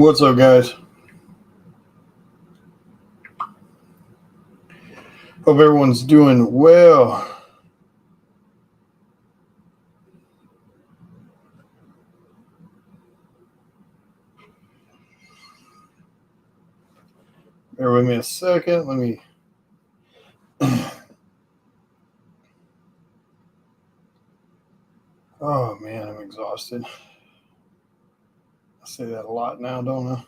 What's up, guys? Hope everyone's doing well. Bear with me a second. Let me. Oh, man, I'm exhausted. I say that a lot now, don't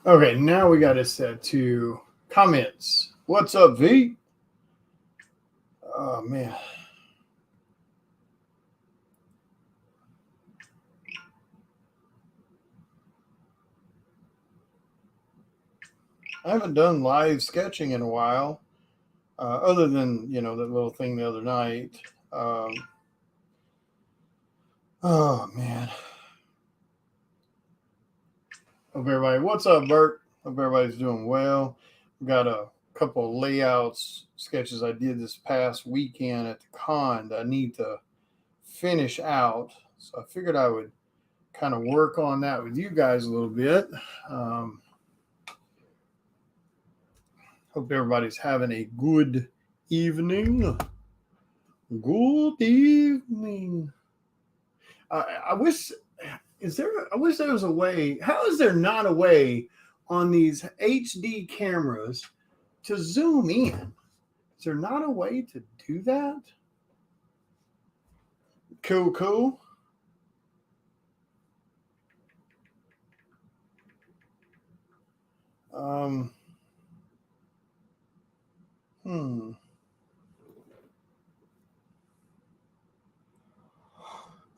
I? Okay, now we got it set to comments. What's up, V? Oh, man. I haven't done live sketching in a while, other than, that little thing the other night. Oh, man. Hope everybody, what's up, Bert? Hope everybody's doing well. We got a couple of layouts sketches I did this past weekend at the con that I need to finish out. So I figured I would kind of work on that with you guys a little bit. Hope everybody's having a good evening. Good evening. I wish I wish there was a way. How is there not a way on these HD cameras to zoom in? Is there not a way to do that? Cool.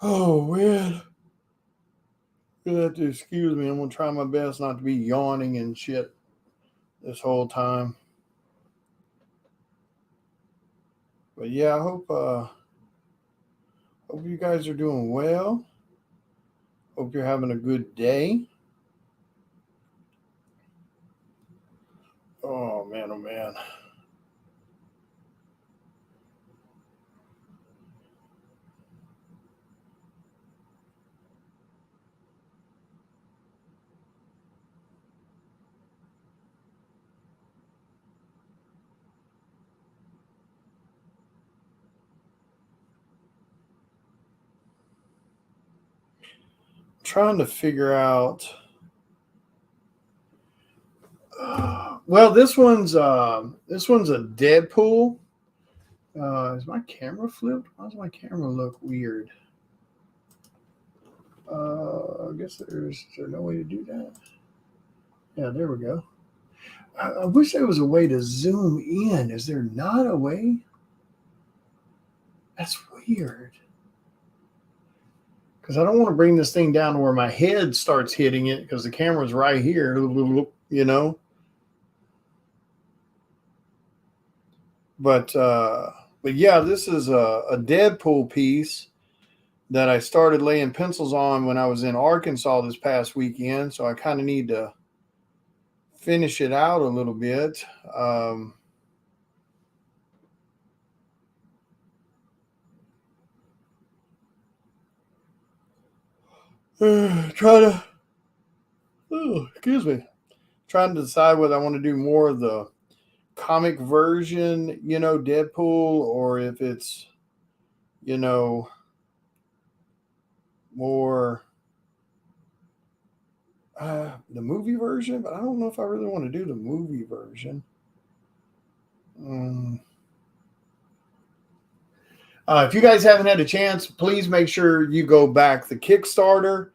Oh, man. You'll have to excuse me. I'm going to try my best not to be yawning and shit this whole time. But yeah, I hope you guys are doing well. Hope you're having a good day. Oh, man. Trying to figure out. Well, this one's a Deadpool. Is my camera flipped? Why does my camera look weird? I guess is there no way to do that? Yeah, there we go. I wish there was a way to zoom in. Is there not a way? That's weird. Because I don't want to bring this thing down to where my head starts hitting it because the camera's right here, But yeah, this is a Deadpool piece that I started laying pencils on when I was in Arkansas this past weekend. So I kind of need to finish it out a little bit. Trying to decide whether I want to do more of the comic version, Deadpool, or if it's, more the movie version, but I don't know if I really want to do the movie version. If you guys haven't had a chance, please make sure you go back the Kickstarter.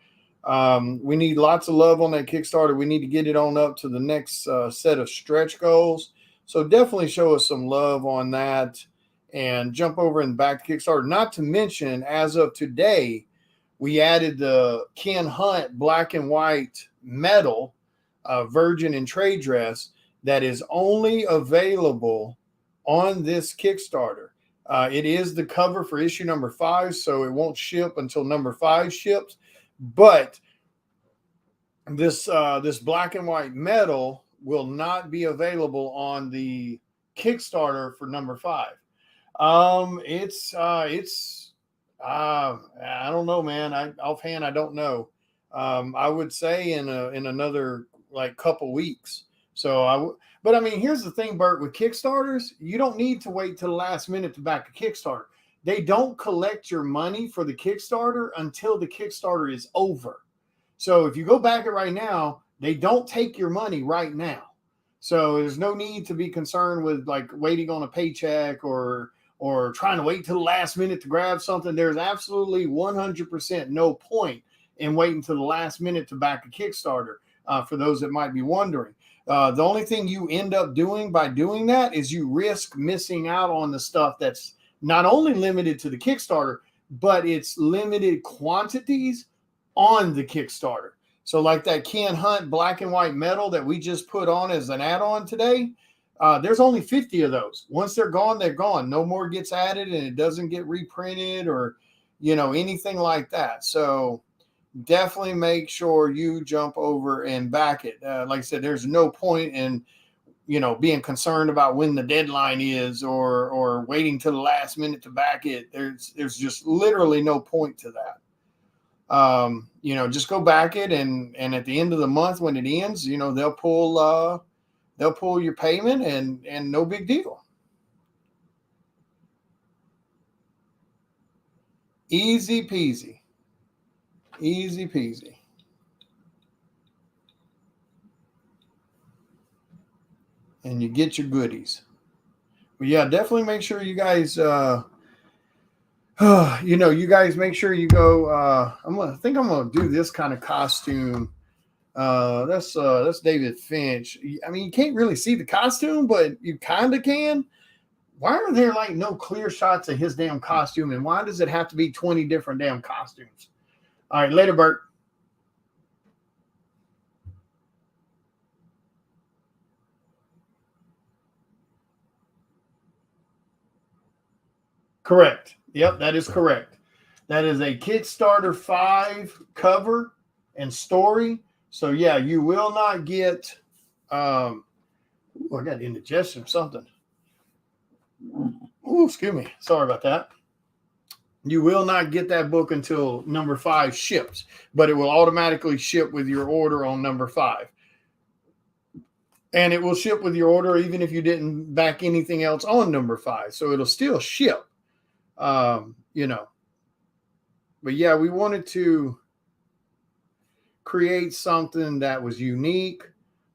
We need lots of love on that Kickstarter. We need to get it on up to the next set of stretch goals. So definitely show us some love on that and jump over and back to Kickstarter. Not to mention, as of today, we added the Ken Hunt black and white metal Virgin and trade dress that is only available on this Kickstarter. It is the cover for issue number 5, so it won't ship until number 5 ships. But this black and white metal will not be available on the Kickstarter for number 5. It's I don't know, man. Offhand, I don't know. I would say in another like couple weeks. But I mean, here's the thing, Bert. With Kickstarters, you don't need to wait till the last minute to back a Kickstarter. They don't collect your money for the Kickstarter until the Kickstarter is over. So if you go back it right now, they don't take your money right now. So there's no need to be concerned with like waiting on a paycheck or trying to wait till the last minute to grab something. There's absolutely 100% no point in waiting till the last minute to back a Kickstarter. For those that might be wondering, the only thing you end up doing by doing that is you risk missing out on the stuff that's not only limited to the Kickstarter, but it's limited quantities on the Kickstarter. So like that Ken Hunt black and white metal that we just put on as an add-on today, there's only 50 of those. Once they're gone, they're gone. No more gets added, and it doesn't get reprinted or, anything like that. So definitely make sure you jump over and back it. Like I said, there's no point in, being concerned about when the deadline is or waiting till the last minute to back it. There's just literally no point to that. Just go back it and at the end of the month when it ends, they'll pull your payment and no big deal. Easy peasy. Easy peasy. And you get your goodies. But yeah, definitely make sure you guys you guys make sure you go. I'm gonna do this kind of costume. That's David Finch. I mean, you can't really see the costume, but you kind of can. Why are there like no clear shots of his damn costume, and why does it have to be 20 different damn costumes? All right, later, Bert. Correct. Yep, that is correct. That is a Kickstarter 5 cover and story. So yeah, you will not get I got indigestion or something. Oh, excuse me. Sorry about that. You will not get that book until number 5 ships, but it will automatically ship with your order on number 5. And it will ship with your order even if you didn't back anything else on number 5. So it'll still ship. But yeah, we wanted to create something that was unique,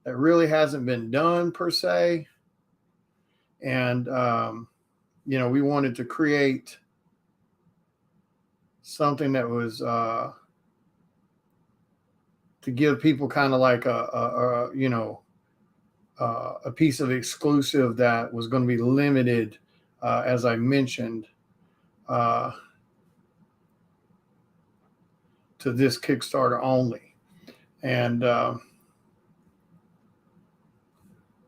that really hasn't been done per se. And, we wanted to create something that was to give people kind of like a piece of exclusive that was going to be limited, as I mentioned, to this Kickstarter only. And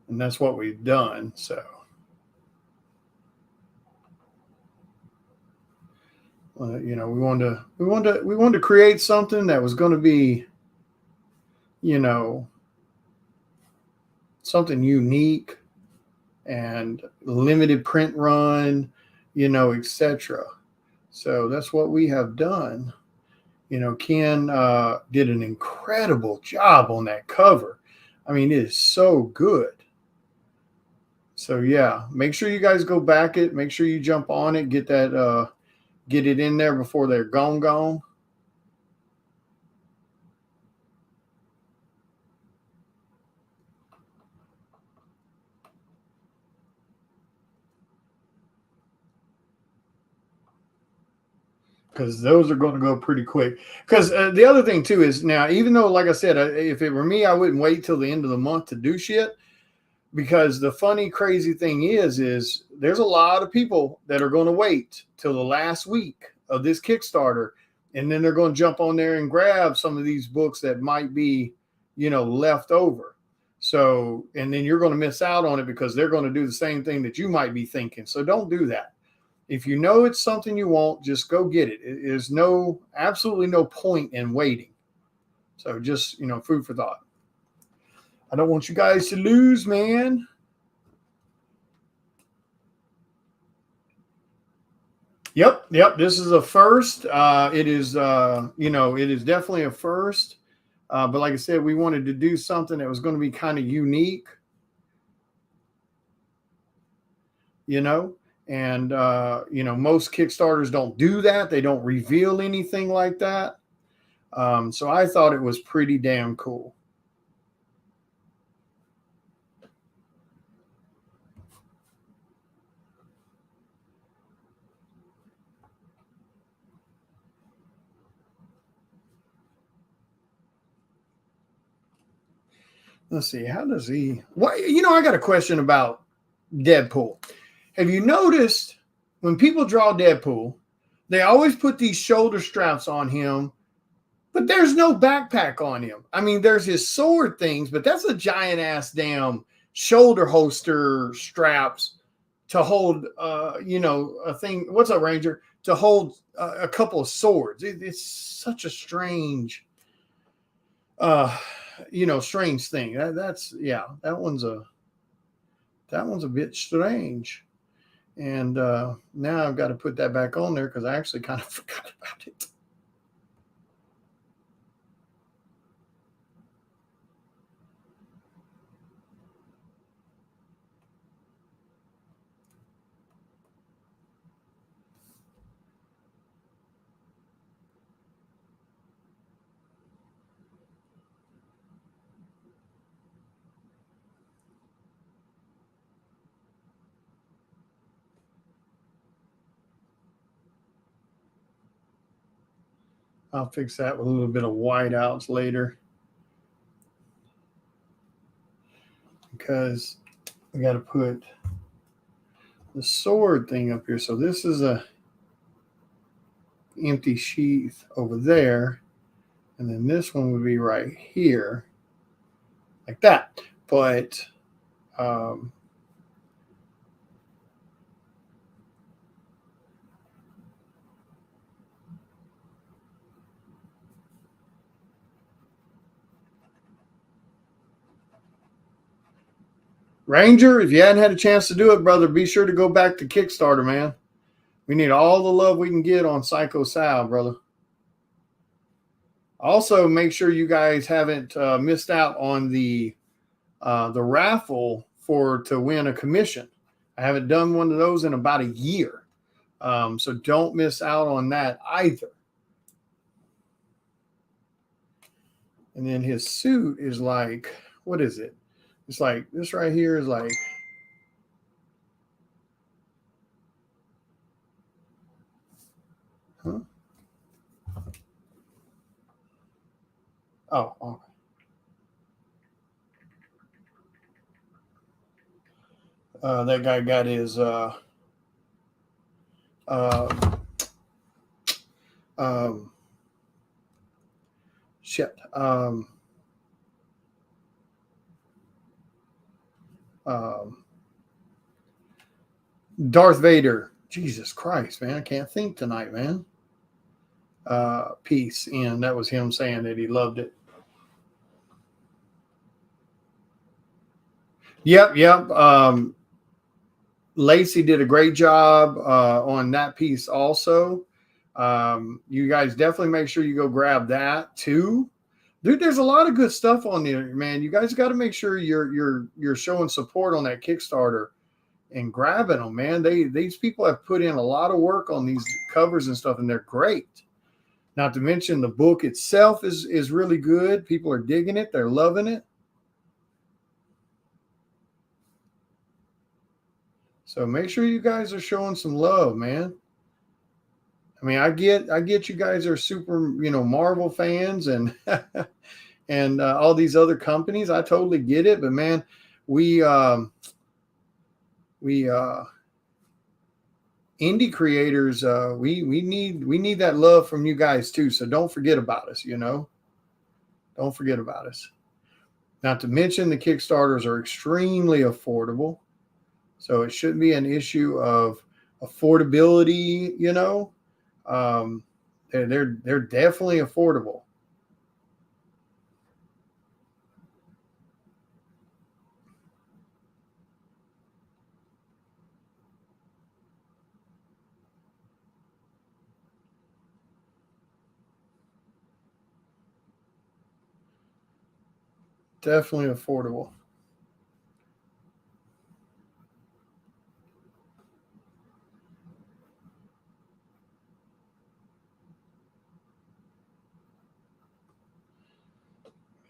that's what we've done. So we wanted to create something that was going to be, something unique and limited print run, etc. So that's what we have done. Ken did an incredible job on that cover. I mean, it is so good. So yeah, make sure you guys go back it. Make sure you jump on it. Get it in there before they're gone. Because those are going to go pretty quick. Because the other thing too is now, even though, like I said, if it were me, I wouldn't wait till the end of the month to do shit. Because the funny, crazy thing is there's a lot of people that are going to wait till the last week of this Kickstarter, and then they're going to jump on there and grab some of these books that might be, left over. So, and then you're going to miss out on it because they're going to do the same thing that you might be thinking. So don't do that. If you know it's something you want, just go get it. There's absolutely no point in waiting. So just, food for thought. I don't want you guys to lose, man. Yep. This is a first. It is, it is definitely a first. But like I said, we wanted to do something that was going to be kind of unique, you know. And most Kickstarters don't do that. They don't reveal anything like that. So I thought it was pretty damn cool. Let's see. How does he? What I got a question about Deadpool. Have you noticed when people draw Deadpool, they always put these shoulder straps on him, but there's no backpack on him. I mean, there's his sword things, but that's a giant ass damn shoulder holster straps to hold, a thing. What's up, Ranger? To hold a couple of swords. It's such a strange, strange thing. That one's a bit strange. And now I've got to put that back on there because I actually kind of forgot about it. I'll fix that with a little bit of whiteouts later because we got to put the sword thing up here. So this is a empty sheath over there, and then this one would be right here, like that. But um, Ranger, if you hadn't had a chance to do it, brother, be sure to go back to Kickstarter, man. We need all the love we can get on Psycho Sal, brother. Also, make sure you guys haven't missed out on the raffle to win a commission. I haven't done one of those in about a year, so don't miss out on that either. And then his suit is like, what is it? It's like this right here is like, huh? Oh, okay. That guy got his uh, um, shit. Um, Darth Vader. Jesus Christ, man. I can't think tonight, man. Piece. And that was him saying that he loved it. Yep. Lacey did a great job on that piece also. You guys definitely make sure you go grab that too. Dude, there's a lot of good stuff on there, man. You guys got to make sure you're showing support on that Kickstarter and grabbing them, man. These people have put in a lot of work on these covers and stuff, and they're great. Not to mention the book itself is really good. People are digging it. They're loving it. So make sure you guys are showing some love, man. I mean, I get you guys are super, Marvel fans and and all these other companies. I totally get it, but man, we indie creators, we need that love from you guys too. So don't forget about us. Don't forget about us. Not to mention the Kickstarters are extremely affordable, so it shouldn't be an issue of affordability. Um, they're definitely affordable. Definitely affordable.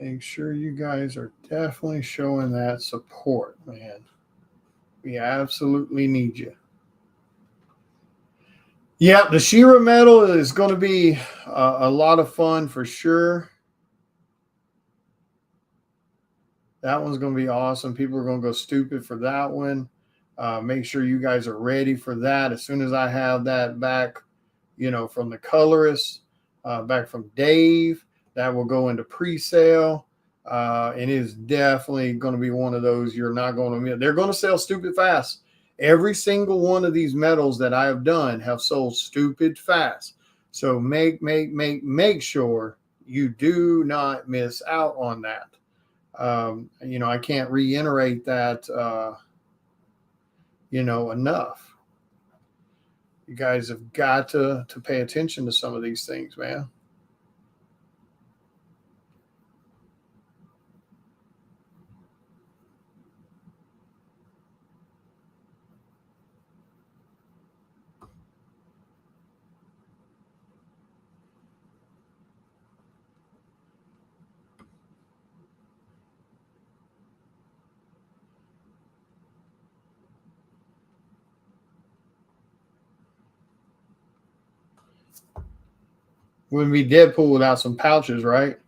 Make sure you guys are definitely showing that support, man. We absolutely need you. Yeah, the Shira medal is going to be a lot of fun for sure. That one's going to be awesome. People are going to go stupid for that one. Make sure you guys are ready for that. As soon as I have that back, from the colorist, back from Dave, that will go into pre-sale. And it is definitely going to be one of those you're not going to miss. They're going to sell stupid fast. Every single one of these medals that I have done have sold stupid fast. So make sure you do not miss out on that. I can't reiterate that, enough. You guys have got to pay attention to some of these things, man. Wouldn't be Deadpool without some pouches, right?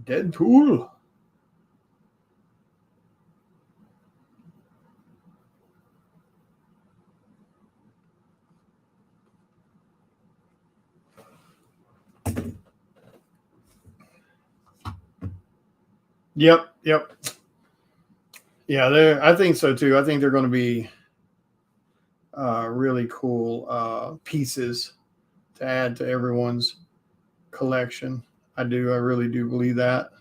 Deadpool. Yep. Yeah, I think so too. I think they're going to be really cool pieces to add to everyone's collection. I do. I really do believe that.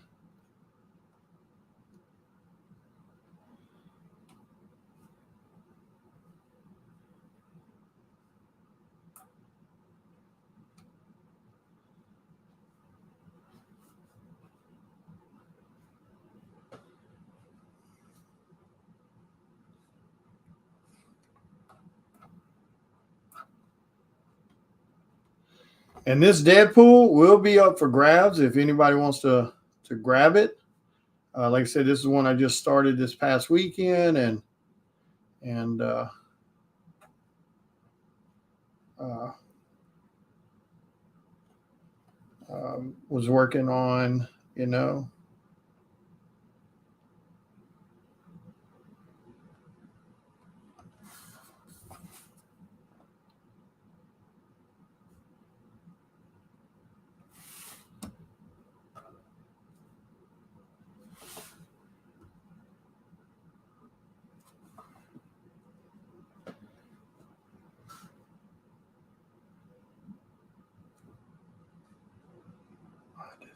And this Deadpool will be up for grabs if anybody wants to grab it. Like I said, this is one I just started this past weekend, and uh, was working on, I did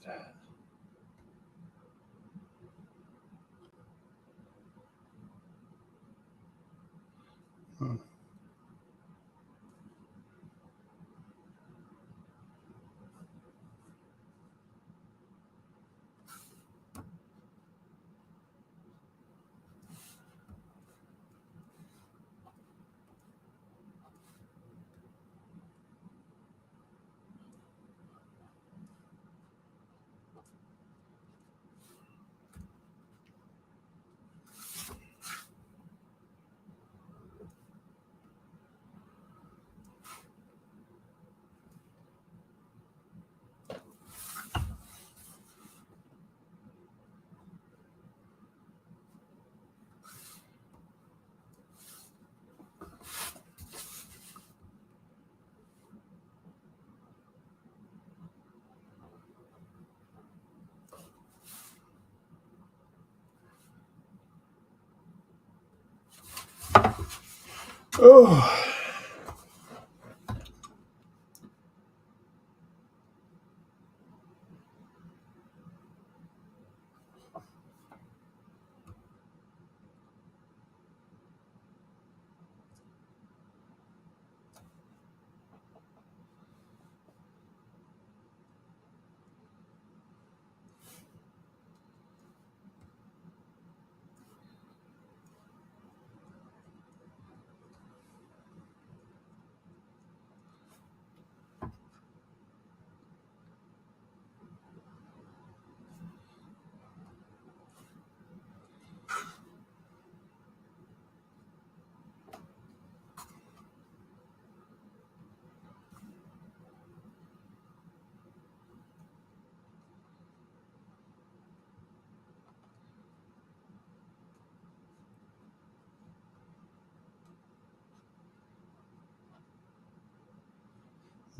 that. Hmm. Oh.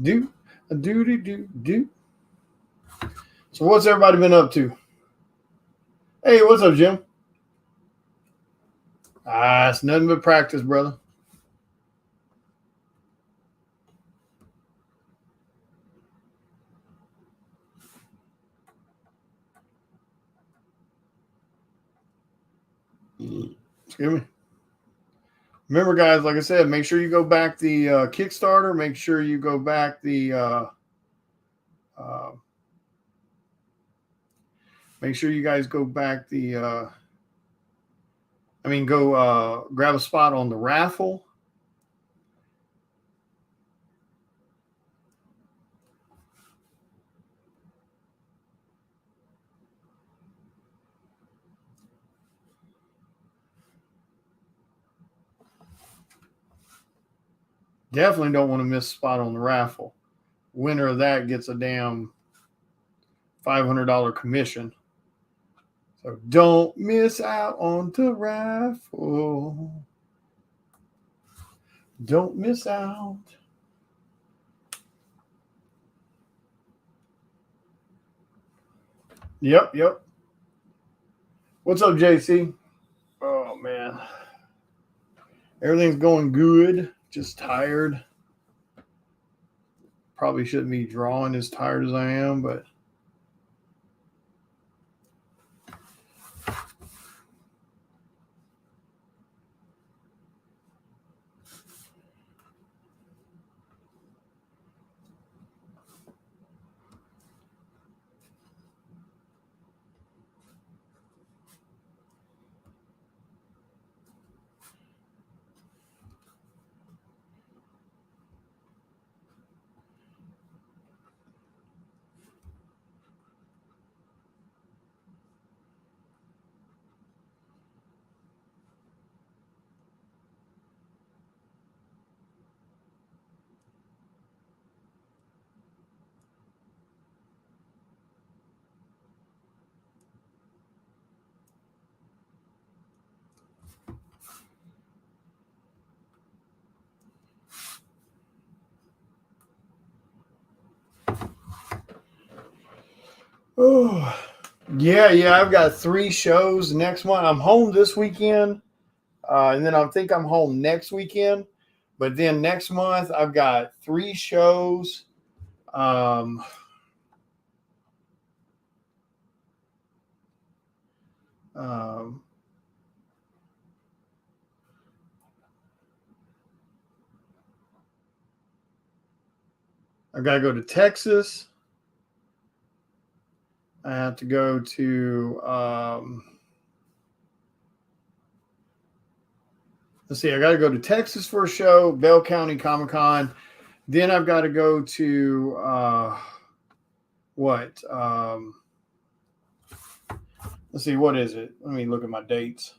Do a do. So what's everybody been up to? Hey, what's up, Jim? It's nothing but practice, brother. Excuse me. Remember, guys, like I said, make sure you go back the Kickstarter. Make sure you go back the make sure you guys go back the go grab a spot on the raffle. Definitely don't want to miss a spot on the raffle. Winner of that gets a damn $500 commission. So don't miss out on the raffle. Don't miss out. Yep. What's up, JC? Oh, man. Everything's going good. Just tired. Probably shouldn't be drawing as tired as I am, but oh yeah. I've got 3 shows next month. I'm home this weekend, and then I think I'm home next weekend. But then next month I've got 3 shows. Um, um, I've got to go to Texas. I have to go to let's see, I got to go to Texas for a show, Bell County Comic Con. Then I've got to go to what? Let's see, what is it? Let me look at my dates.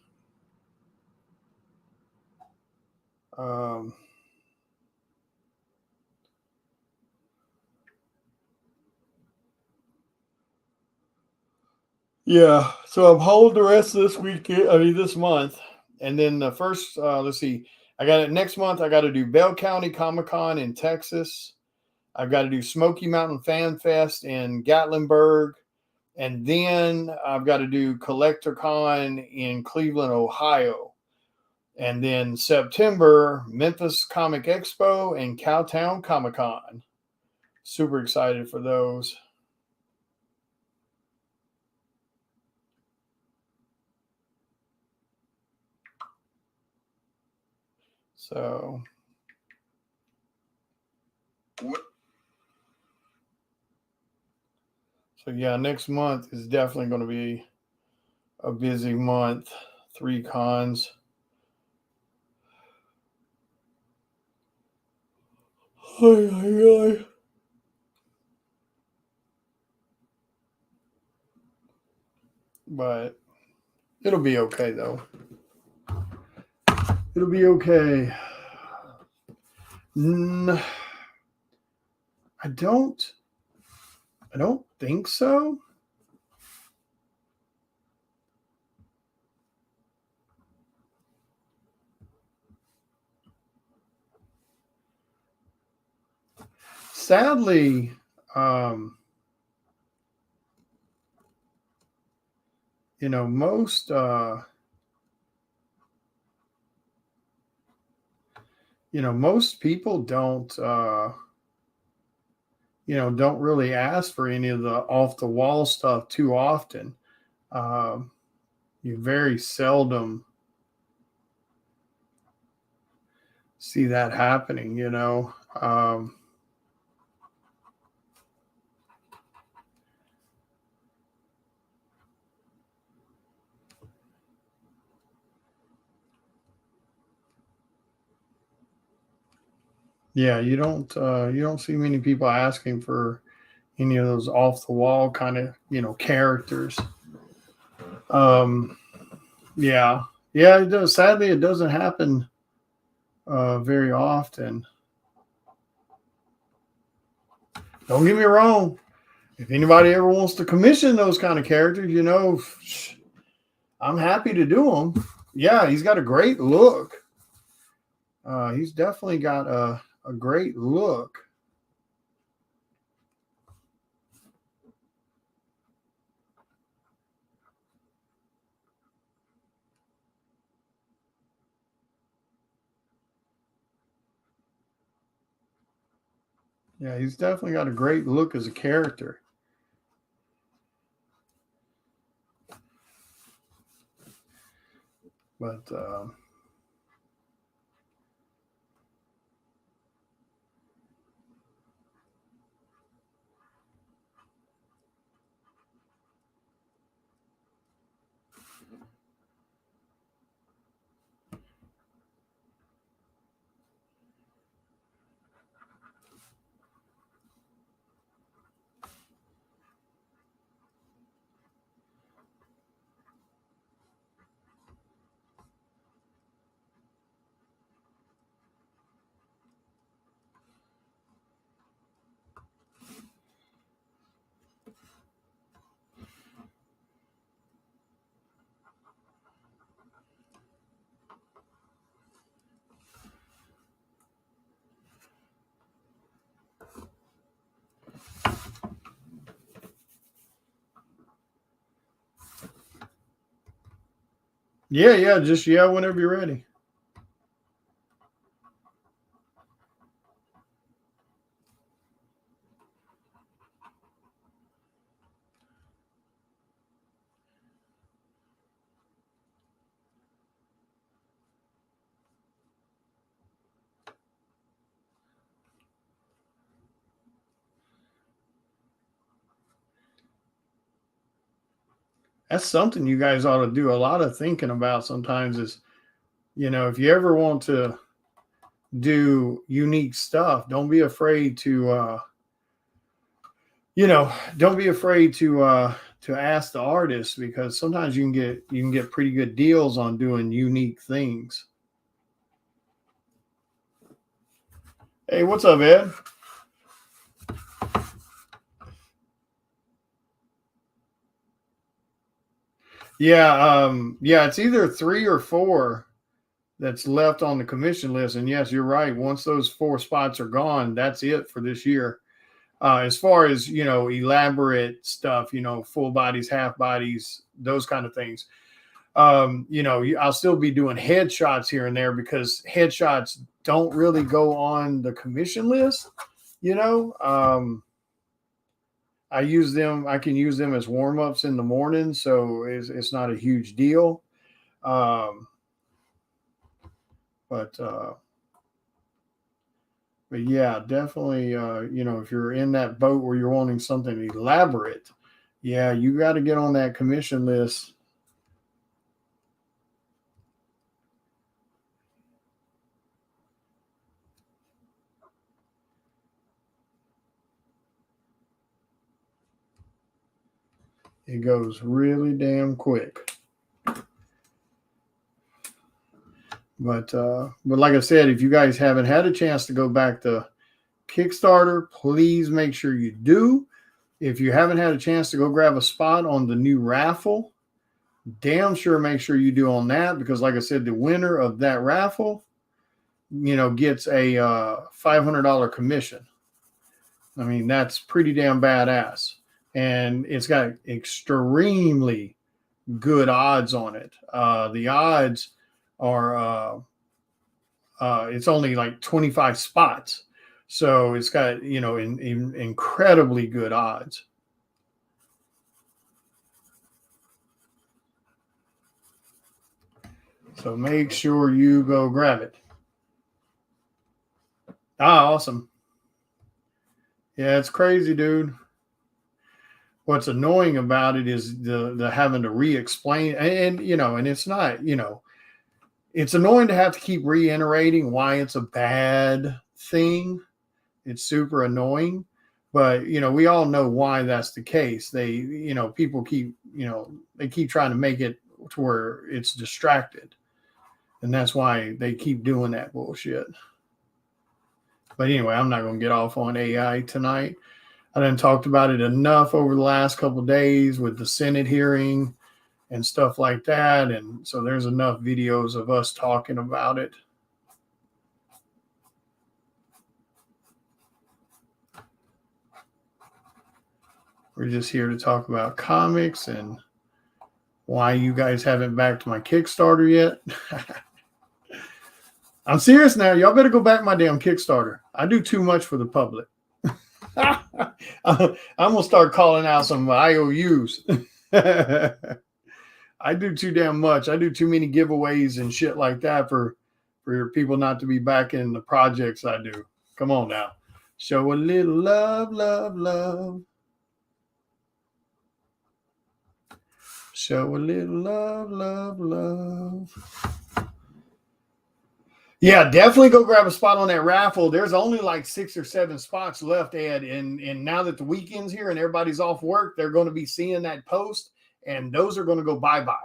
Yeah, so I'm home the rest of this weekend. This month, and then the first. Let's see, I got it next month. I got to do Bell County Comic Con in Texas. I've got to do Smoky Mountain Fan Fest in Gatlinburg, and then I've got to do Collector Con in Cleveland, Ohio, and then September Memphis Comic Expo and Cowtown Comic Con. Super excited for those. So yeah, next month is definitely going to be a busy month. 3 cons. But it'll be okay though. It'll be okay. I don't think so. sadly, most most people don't really ask for any of the off the wall stuff too often. Um, you very seldom see that happening. Yeah, you don't see many people asking for any of those off the wall kind of characters. Um, yeah, yeah, it does. Sadly, it doesn't happen very often. Don't get me wrong. If anybody ever wants to commission those kind of characters, I'm happy to do them. Yeah, he's got a great look. He's definitely got a great look. Yeah, he's definitely got a great look as a character. But yeah, just whenever you're ready. That's something you guys ought to do a lot of thinking about sometimes is, if you ever want to do unique stuff, don't be afraid to don't be afraid to ask the artist, because sometimes you can get pretty good deals on doing unique things. Hey, what's up, Ed? Yeah, it's either 3 or 4 that's left on the commission list. And yes, you're right. Once those 4 spots are gone, that's it for this year. As far as elaborate stuff, full bodies, half bodies, those kind of things. I'll still be doing headshots here and there because headshots don't really go on the commission list. I can use them as warm-ups in the morning, so it's not a huge deal. Um, but but yeah, definitely, if you're in that boat where you're wanting something elaborate, yeah, you got to get on that commission list. It goes really damn quick. But like I said, if you guys haven't had a chance to go back to Kickstarter, please make sure you do. If you haven't had a chance to go grab a spot on the new raffle, damn sure make sure you do on that, because like I said, the winner of that raffle, gets a $500 commission. I mean, that's pretty damn badass. And it's got extremely good odds on it. The odds are, it's only like 25 spots. So it's got, incredibly good odds. So make sure you go grab it. Awesome. Yeah, it's crazy, dude. What's annoying about it is the having to re-explain, and it's not, it's annoying to have to keep reiterating why it's a bad thing. It's super annoying, but we all know why that's the case. People keep, they keep trying to make it to where it's distracted, and that's why they keep doing that bullshit. But anyway, I'm not going to get off on AI tonight. I done talked about it enough over the last couple of days with the Senate hearing and stuff like that. And so there's enough videos of us talking about it. We're just here to talk about comics and why you guys haven't backed my Kickstarter yet. I'm serious now. Y'all better go back my damn Kickstarter. I do too much for the public. I'm going to start calling out some IOUs. I do too damn much. I do too many giveaways and shit like that for people not to be backing the projects I do. Come on now. Show a little love, love, love. Show a little love, love, love. Yeah, definitely go grab a spot on that raffle. There's only like 6 or 7 spots left, Ed. And now that the weekend's here and everybody's off work, they're going to be seeing that post, and those are going to go bye-bye.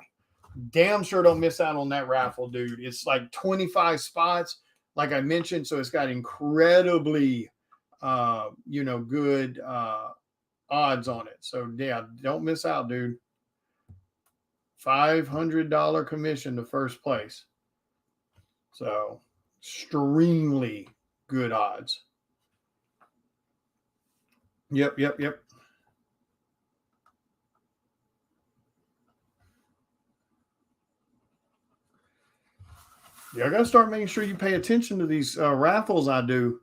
Damn sure don't miss out on that raffle, dude. It's like 25 spots, like I mentioned, so it's got incredibly, good odds on it. So, yeah, don't miss out, dude. $500 commission to first place. So, extremely good odds. Yep. Yeah, I got to start making sure you pay attention to these raffles I do.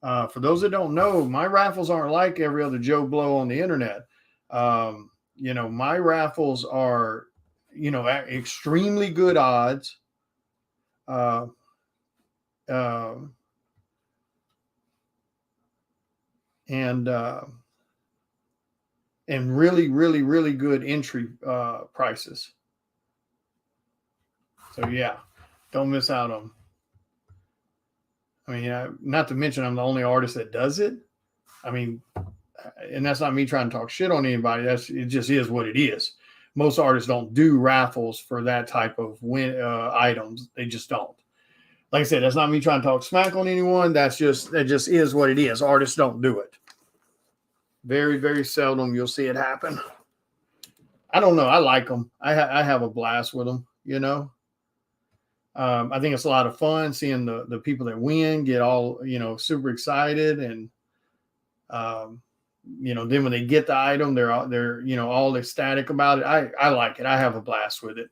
For those that don't know, my raffles aren't like every other Joe Blow on the internet. My raffles are, extremely good odds. And really, really, really good entry prices. So yeah, don't miss out on. I mean, not to mention I'm the only artist that does it. I mean, and that's not me trying to talk shit on anybody. It just is what it is. Most artists don't do raffles for that type of items. They just don't. Like I said, that's not me trying to talk smack on anyone. That just is what it is. Artists don't do it. Very, very seldom you'll see it happen. I don't know. I like them. I have a blast with them, I think it's a lot of fun seeing the people that win get all, super excited. And, then when they get the item, they're all ecstatic about it. I like it. I have a blast with it.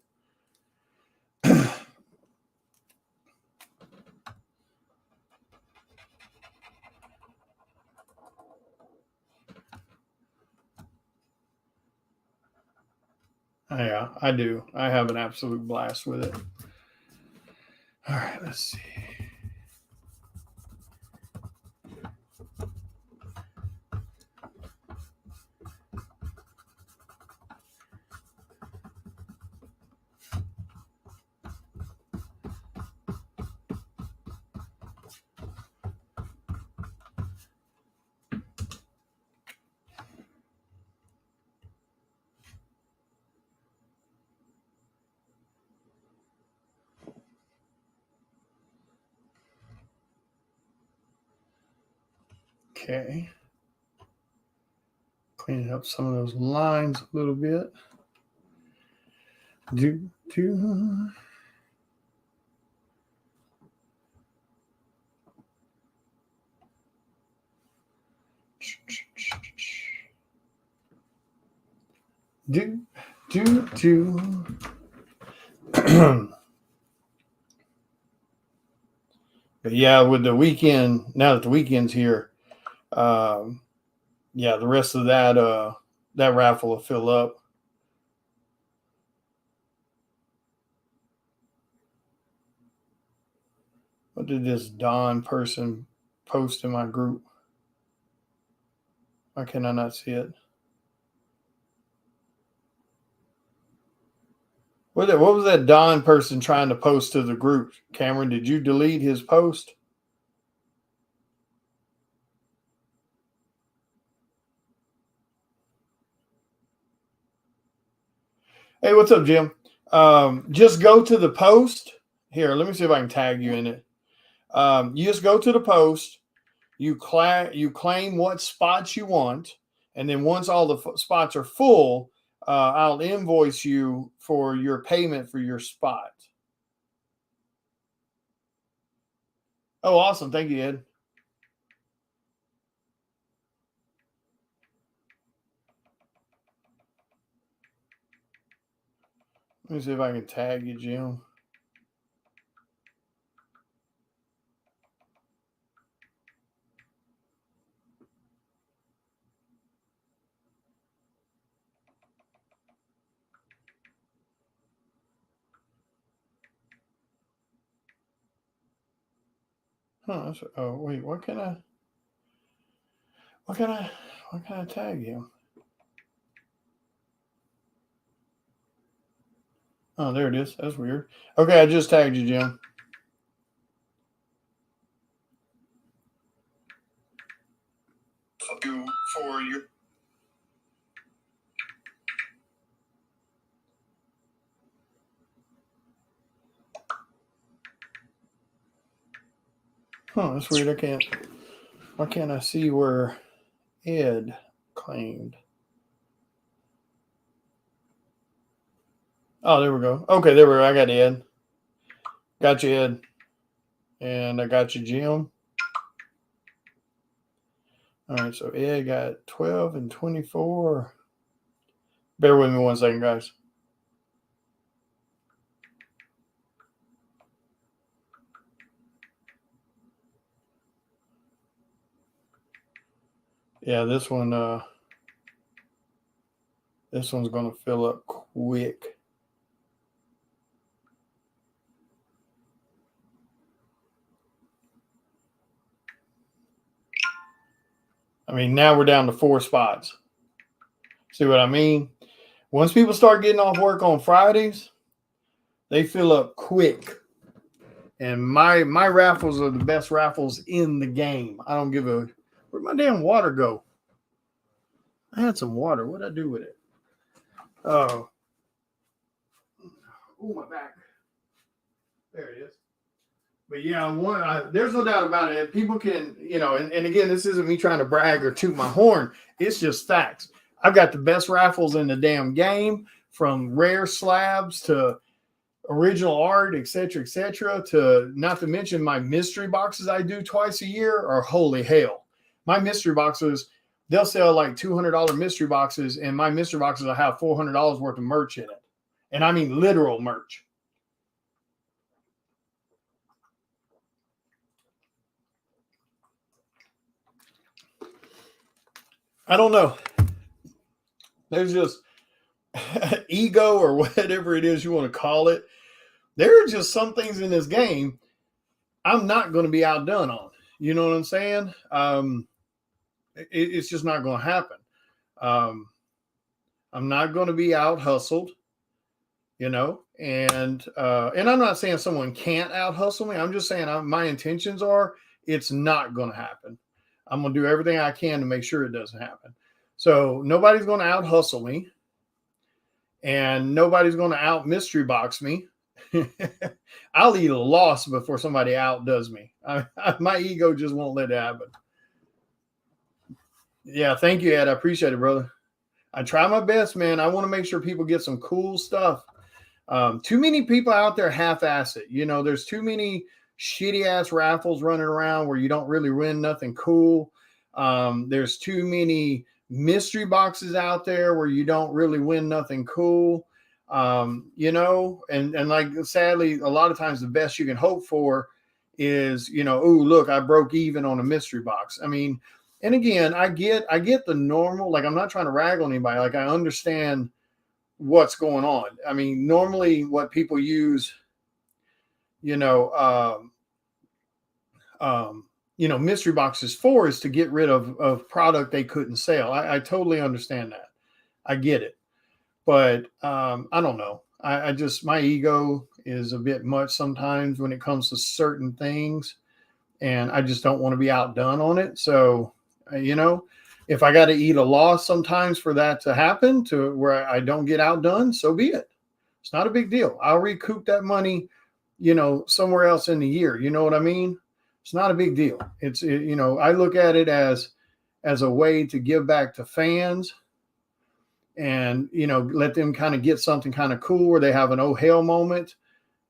Yeah, I do. I have an absolute blast with it. All right, let's see. Okay. Cleaning up some of those lines a little bit. Do, do. But yeah, with the weekend, now that the weekend's here, yeah, the rest of that raffle will fill up. What did this Don person post in my group? Why can I not see it? What was that Don person trying to post to the group? Cameron, did you delete his post? Hey, what's up, Jim? Just go to the post. Here, let me see if I can tag you in it. You just go to the post. You claim what spots you want, and then once all the spots are full, I'll invoice you for your payment for your spot. Oh, awesome! Thank you, Ed. Let me see if I can tag you, Jim. Huh? Oh, wait. What can I tag you? Oh, there it is. That's weird. Okay, I just tagged you, Jim. For your that's weird. I can't. Why can't I see where Ed claimed? Oh, there we go. Okay, there we go. I got Ed. Got you, Ed. And I got you, Jim. All right, so Ed got 12 and 24. Bear with me 1 second, guys. Yeah, this one's going to fill up quick. I mean, now we're down to 4 spots. See what I mean? Once people start getting off work on Fridays, they fill up quick. And my raffles are the best raffles in the game. I don't give a... Where'd my damn water go? I had some water. What'd I do with it? Oh, my back. There it is. But yeah, there's no doubt about it. People can, and again, this isn't me trying to brag or toot my horn. It's just facts. I've got the best raffles in the damn game, from rare slabs to original art, et cetera, to not to mention my mystery boxes I do twice a year are holy hell. My mystery boxes, they'll sell like $200 mystery boxes, and my mystery boxes will have $400 worth of merch in it. And I mean literal merch. I don't know. There's just ego or whatever it is you want to call it. There are just some things in this game I'm not going to be outdone on. You know what I'm saying? It's just not going to happen. I'm not going to be out hustled, and I'm not saying someone can't out hustle me. I'm just saying my intentions are it's not going to happen. I'm going to do everything I can to make sure it doesn't happen. So nobody's going to out hustle me, and nobody's going to out mystery box me. I'll eat a loss before somebody outdoes me. My ego just won't let it happen. Yeah, thank you, Ed. I appreciate it, brother. I try my best, man. I want to make sure people get some cool stuff. Too many people out there half-ass it. There's too many shitty-ass raffles running around where you don't really win nothing cool. There's too many mystery boxes out there where you don't really win nothing cool. You know, and like sadly, a lot of times the best you can hope for is, you know, oh look, I broke even on a mystery box. I mean, and again, I get the normal, like I'm not trying to rag on anybody, like I understand what's going on. I mean, normally what people use, you know, you know, mystery boxes for is to get rid of product they couldn't sell. I totally understand that. I get it. But I don't know. I just, my ego is a bit much sometimes when it comes to certain things, and I just don't want to be outdone on it. So, you know, if I got to eat a loss sometimes for that to happen, to where I don't get outdone, so be it. It's not a big deal. I'll recoup that money, you know, somewhere else in the year. You know what I mean? It's not a big deal. You know, I look at it as a way to give back to fans, and, you know, let them kind of get something kind of cool where they have an oh hell moment.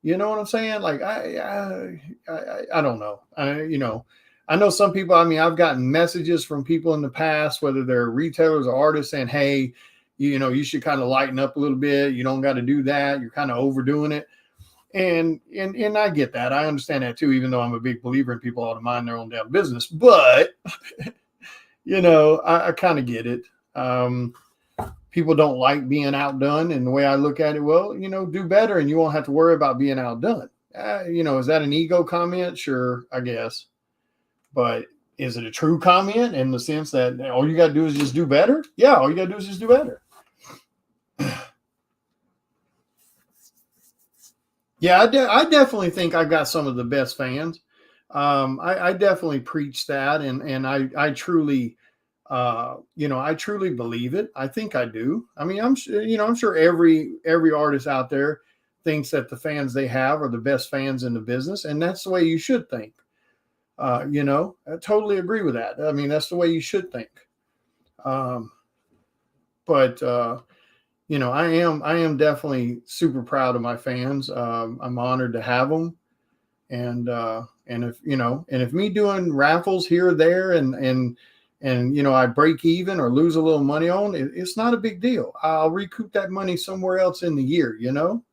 You know what I'm saying? Like I don't know. You know, I know some people. I mean, I've gotten messages from people in the past, whether they're retailers or artists, saying, "Hey, you know, you should kind of lighten up a little bit. You don't got to do that. You're kind of overdoing it." And I get that. I understand that too, even though I'm a big believer in people ought to mind their own damn business. But you know, I kind of get it. People don't like being outdone. And the way I look at it, well, you know, do better and you won't have to worry about being outdone. You know, is that an ego comment? Sure, I guess. But is it a true comment in the sense that all you got to do is just do better? Yeah, all you got to do is just do better. Yeah, I definitely think I've got some of the best fans. I definitely preach that, and I truly, you know, I truly believe it. I think I do. I mean, I'm sure, you know, I'm sure every artist out there thinks that the fans they have are the best fans in the business, and that's the way you should think. You know, I totally agree with that. I mean, that's the way you should think. Um, but you know, I am definitely super proud of my fans. I'm honored to have them, and if, you know, and if me doing raffles here or there and you know, I break even or lose a little money on it, it's not a big deal. I'll recoup that money somewhere else in the year. You know,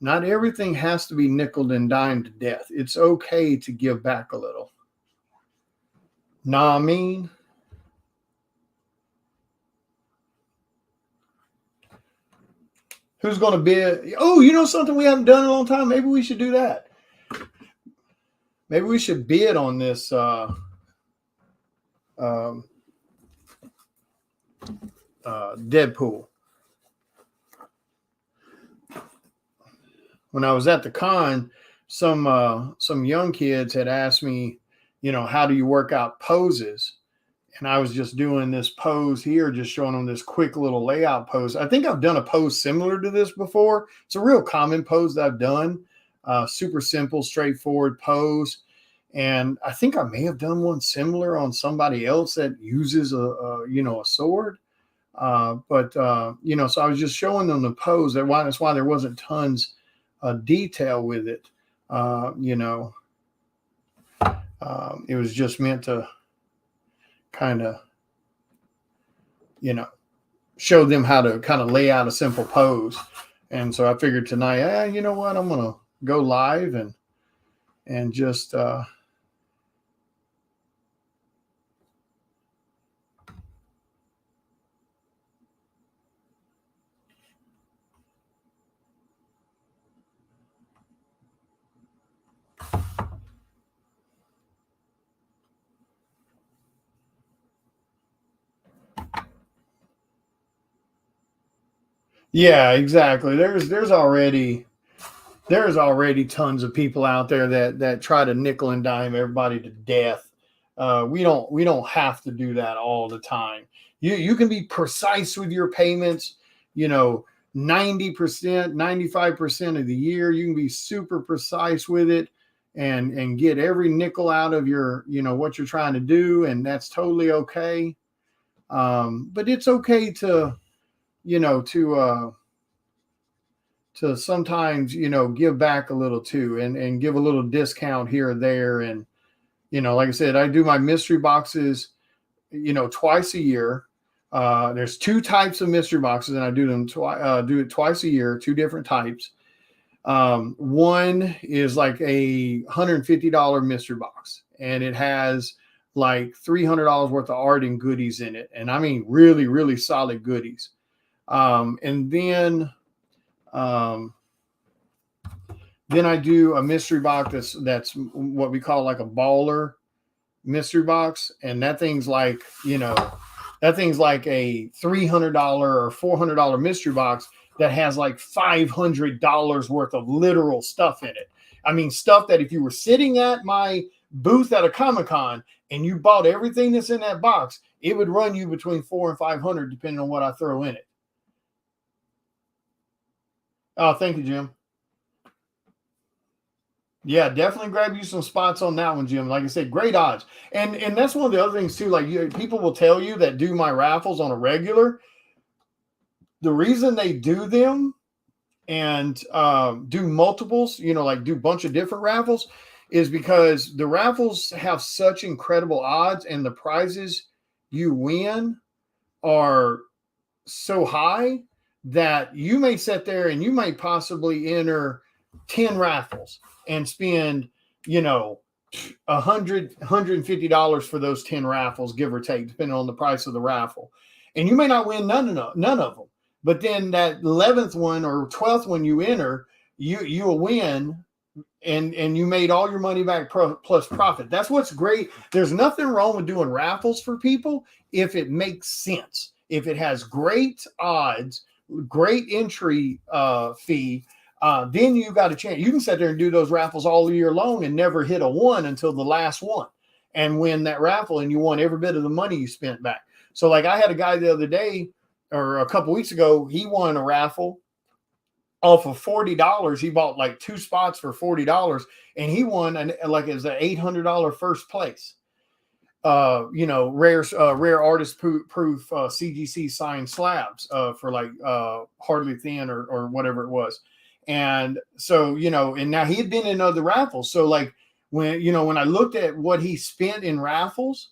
not everything has to be nickel and dime to death. It's okay to give back a little. Nah, I mean. Who's going to bid? Oh, you know something we haven't done in a long time? Maybe we should do that. Maybe we should bid on this um, Deadpool. When I was at the con, some young kids had asked me, you know, how do you work out poses? And I was just doing this pose here, just showing them this quick little layout pose. I think I've done a pose similar to this before. It's a real common pose that I've done. Super simple, straightforward pose. And I think I may have done one similar on somebody else that uses you know, a sword. But you know, so I was just showing them the pose. That's why there wasn't tons of detail with it. You know, it was just meant to kind of, you know, show them how to kind of lay out a simple pose. And so I figured tonight, you know what, I'm gonna go live and just yeah, exactly. There's already tons of people out there that try to nickel and dime everybody to death. We don't have to do that all the time. You can be precise with your payments. You know, 90%, 95% of the year, you can be super precise with it and get every nickel out of your, you know, what you're trying to do, and that's totally okay. But it's okay to, you know, to sometimes, you know, give back a little too, and give a little discount here or there. And, you know, like I said, I do my mystery boxes, twice a year. There's two types of mystery boxes, and I do them do it twice a year, two different types. One is like a $150 mystery box, and it has like $300 worth of art and goodies in it. And I mean, really, really solid goodies. And then I do a mystery box that's what we call like a baller mystery box. And that thing's like, a $300 or $400 mystery box that has like $500 worth of literal stuff in it. I mean, stuff that if you were sitting at my booth at a Comic-Con and you bought everything that's in that box, it would run you between $400 and $500 depending on what I throw in it. Oh, thank you, Jim. Yeah, definitely grab you some spots on that one, Jim. Like I said, great odds. And that's one of the other things too. Like people will tell you that do my raffles on a regular. The reason they do them and do multiples, like do a bunch of different raffles, is because the raffles have such incredible odds and the prizes you win are so high that you may sit there and you might possibly enter 10 raffles and spend, $150 for those 10 raffles, give or take, depending on the price of the raffle. And you may not win none of them. But then that 11th one or 12th one you enter, you will win, and you made all your money back plus profit. That's what's great. There's nothing wrong with doing raffles for people if it makes sense. If it has great odds, great entry fee, then you got a chance. You can sit there and do those raffles all year long and never hit a one until the last one and win that raffle, and you won every bit of the money you spent back. So like I had a guy the other day or a couple weeks ago, he won a raffle off of $40. He bought like 2 spots for $40 and he won it was an $800 first place. Rare artist proof CGC signed slabs for like Hardly Thin or whatever it was. And so, and now he had been in other raffles. So like when I looked at what he spent in raffles,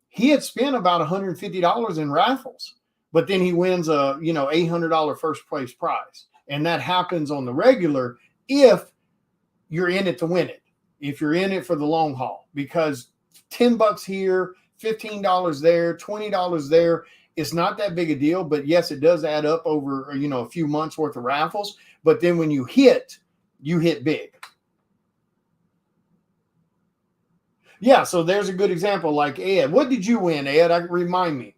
he had spent about $150 in raffles, but then he wins a, $800 first place prize. And that happens on the regular if you're in it to win it, if you're in it for the long haul, because $10 here, $15 there, $20 there, it's not that big a deal. But yes, it does add up over, a few months worth of raffles. But then when you hit big. Yeah, so there's a good example like Ed. What did you win, Ed? Remind me.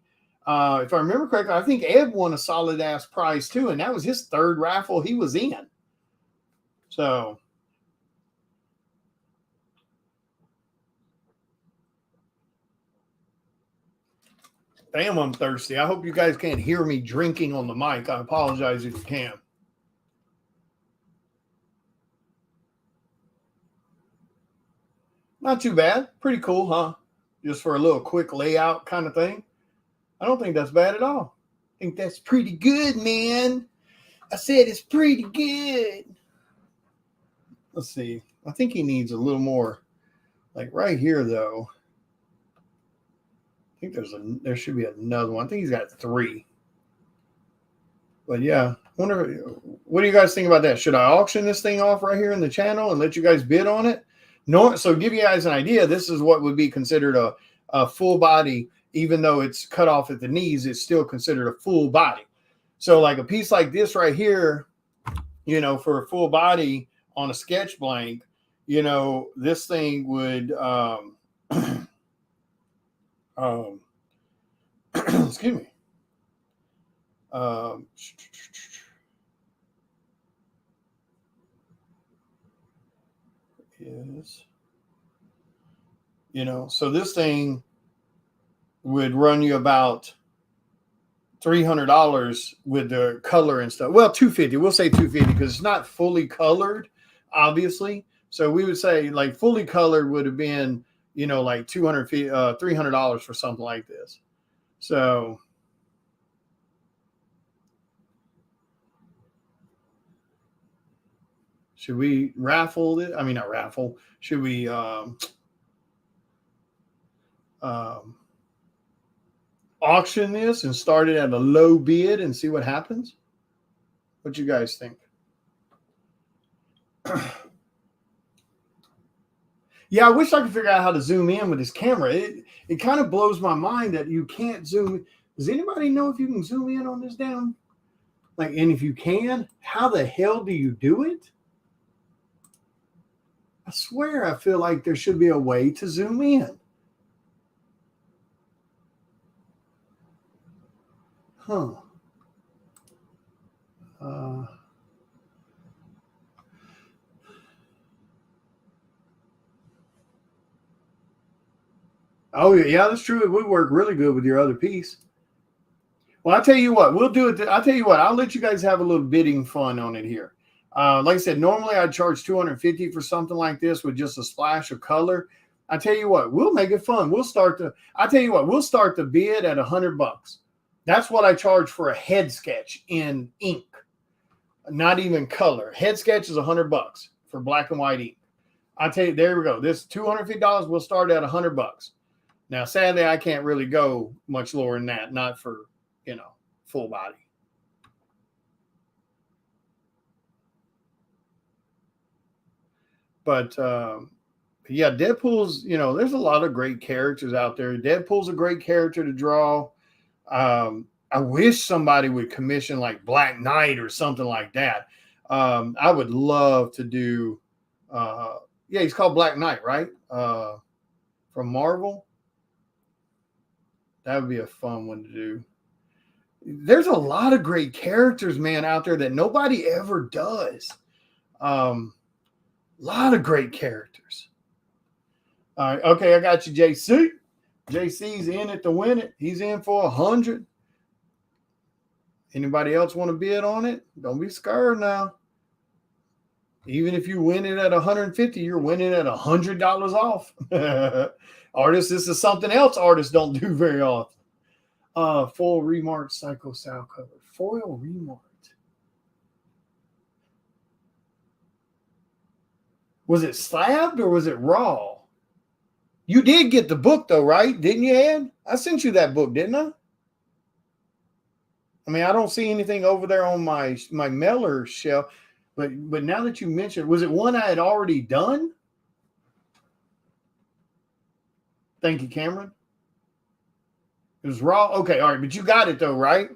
If I remember correctly, I think Ed won a solid ass prize too, and that was his third raffle he was in. So damn, I'm thirsty. I hope you guys can't hear me drinking on the mic. I apologize if you can. Not too bad. Pretty cool, huh? Just for a little quick layout kind of thing. I don't think that's bad at all. I think that's pretty good, man. I said it's pretty good. Let's see. I think he needs a little more, like right here, though. I think there should be another one. I think he's got 3. But yeah, what do you guys think about that? Should I auction this thing off right here in the channel and let you guys bid on it? No. So give you guys an idea. This is what would be considered a full body. Even though it's cut off at the knees, it's still considered a full body. So like a piece like this right here, for a full body on a sketch blank, this thing would, excuse me. So this thing would run you about $300 with the color and stuff. Well, $250. We'll say $250 because it's not fully colored, obviously. So we would say like fully colored would have been, like $300 for something like this. So should we raffle it? I mean, not raffle. Should we auction this and start it at a low bid and see what happens? What you guys think? Yeah, I wish I could figure out how to zoom in with this camera. It kind of blows my mind that you can't zoom. Does anybody know if you can zoom in on this down? Like, and if you can, how the hell do you do it? I swear I feel like there should be a way to zoom in. Huh. Oh, yeah, that's true. It would work really good with your other piece. Well, I'll tell you what, we'll do it. I'll tell you what, I'll let you guys have a little bidding fun on it here. Like I said, normally I'd charge $250 for something like this with just a splash of color. I tell you what, we'll make it fun. We'll start the bid at $100. That's what I charge for a head sketch in ink, not even color. Head sketch is $100 for black and white ink. I tell you, there we go. This $250. We'll start at $100. Now, sadly, I can't really go much lower than that. Not for, full body. But yeah, Deadpool's, there's a lot of great characters out there. Deadpool's a great character to draw. I wish somebody would commission like Black Knight or something like that. I would love to do, yeah, he's called Black Knight, right? From Marvel. That would be a fun one to do. There's a lot of great characters, man, out there that nobody ever does. A lot of great characters. All right. Okay, I got you, JC. JC's in it to win it. He's in for 100. Anybody else want to bid on it? Don't be scared now. Even if you win it at 150, you're winning at $100 off. Artists, this is something else artists don't do very often. Foil remarked Psycho Sal cover. Foil remarked. Was it slabbed or was it raw? You did get the book though, right? Didn't you, Ed? I sent you that book, didn't I? I mean, I don't see anything over there on my mailer shelf, but now that you mentioned, was it one I had already done? Thank you, Cameron. It was raw. Okay, all right, but you got it though, right?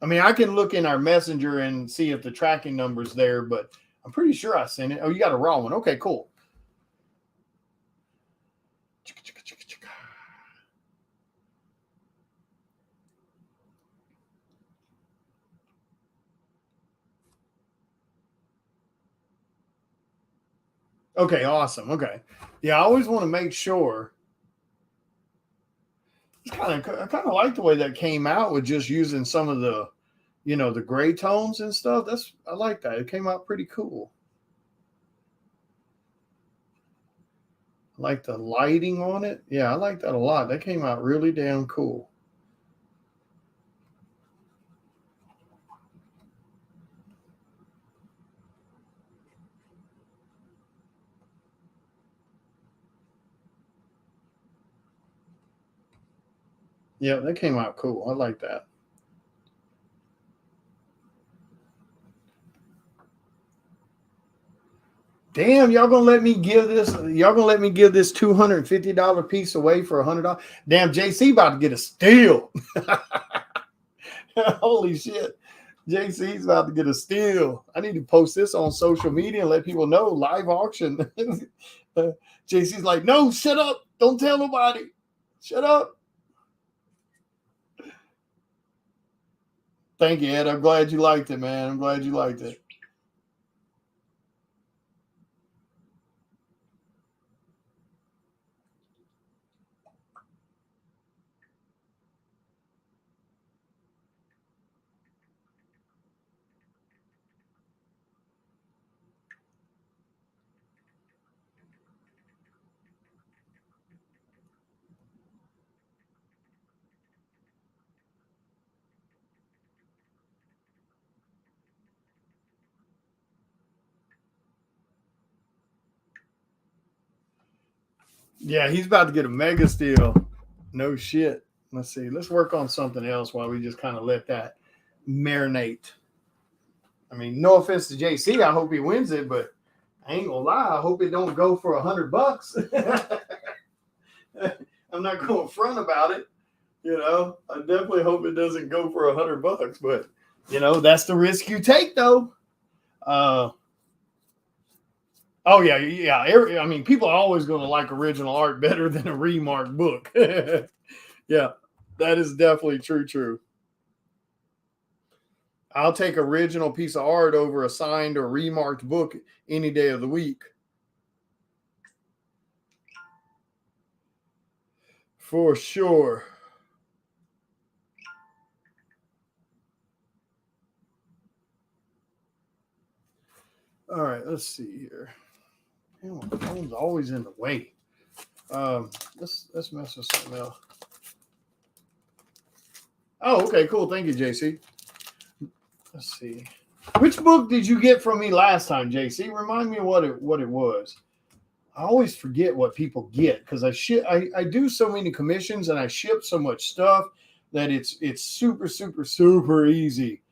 I mean, I can look in our messenger and see if the tracking number's there, but I'm pretty sure I sent it. Oh, you got a raw one. Okay, cool. Okay, awesome. Okay. Yeah, I always want to make sure. I kind of like the way that came out with just using some of the, the gray tones and stuff. I like that. It came out pretty cool. I like the lighting on it. Yeah, I like that a lot. That came out really damn cool. Yeah, that came out cool. I like that. Damn, y'all gonna let me give this $250 piece away for $100? Damn, JC about to get a steal. Holy shit. JC's about to get a steal. I need to post this on social media and let people know live auction. JC's like, no, shut up. Don't tell nobody. Shut up. Thank you, Ed. I'm glad you liked it, man. I'm glad you liked it. Yeah, he's about to get a mega steal. No shit. Let's see. Let's work on something else while we just kind of let that marinate. I mean, no offense to JC. I hope he wins it, but I ain't gonna lie. I hope it don't go for $100. I'm not going front about it. I definitely hope it doesn't go for $100, but that's the risk you take, though. Oh yeah. I mean, people are always going to like original art better than a remarked book. Yeah, that is definitely true. I'll take original piece of art over a signed or remarked book any day of the week. For sure. All right, let's see here. Man, my phone's always in the way. Let's mess with something else. Oh, okay, cool. Thank you, JC. Let's see. Which book did you get from me last time, JC? Remind me what it was. I always forget what people get because I do so many commissions and I ship so much stuff that it's super easy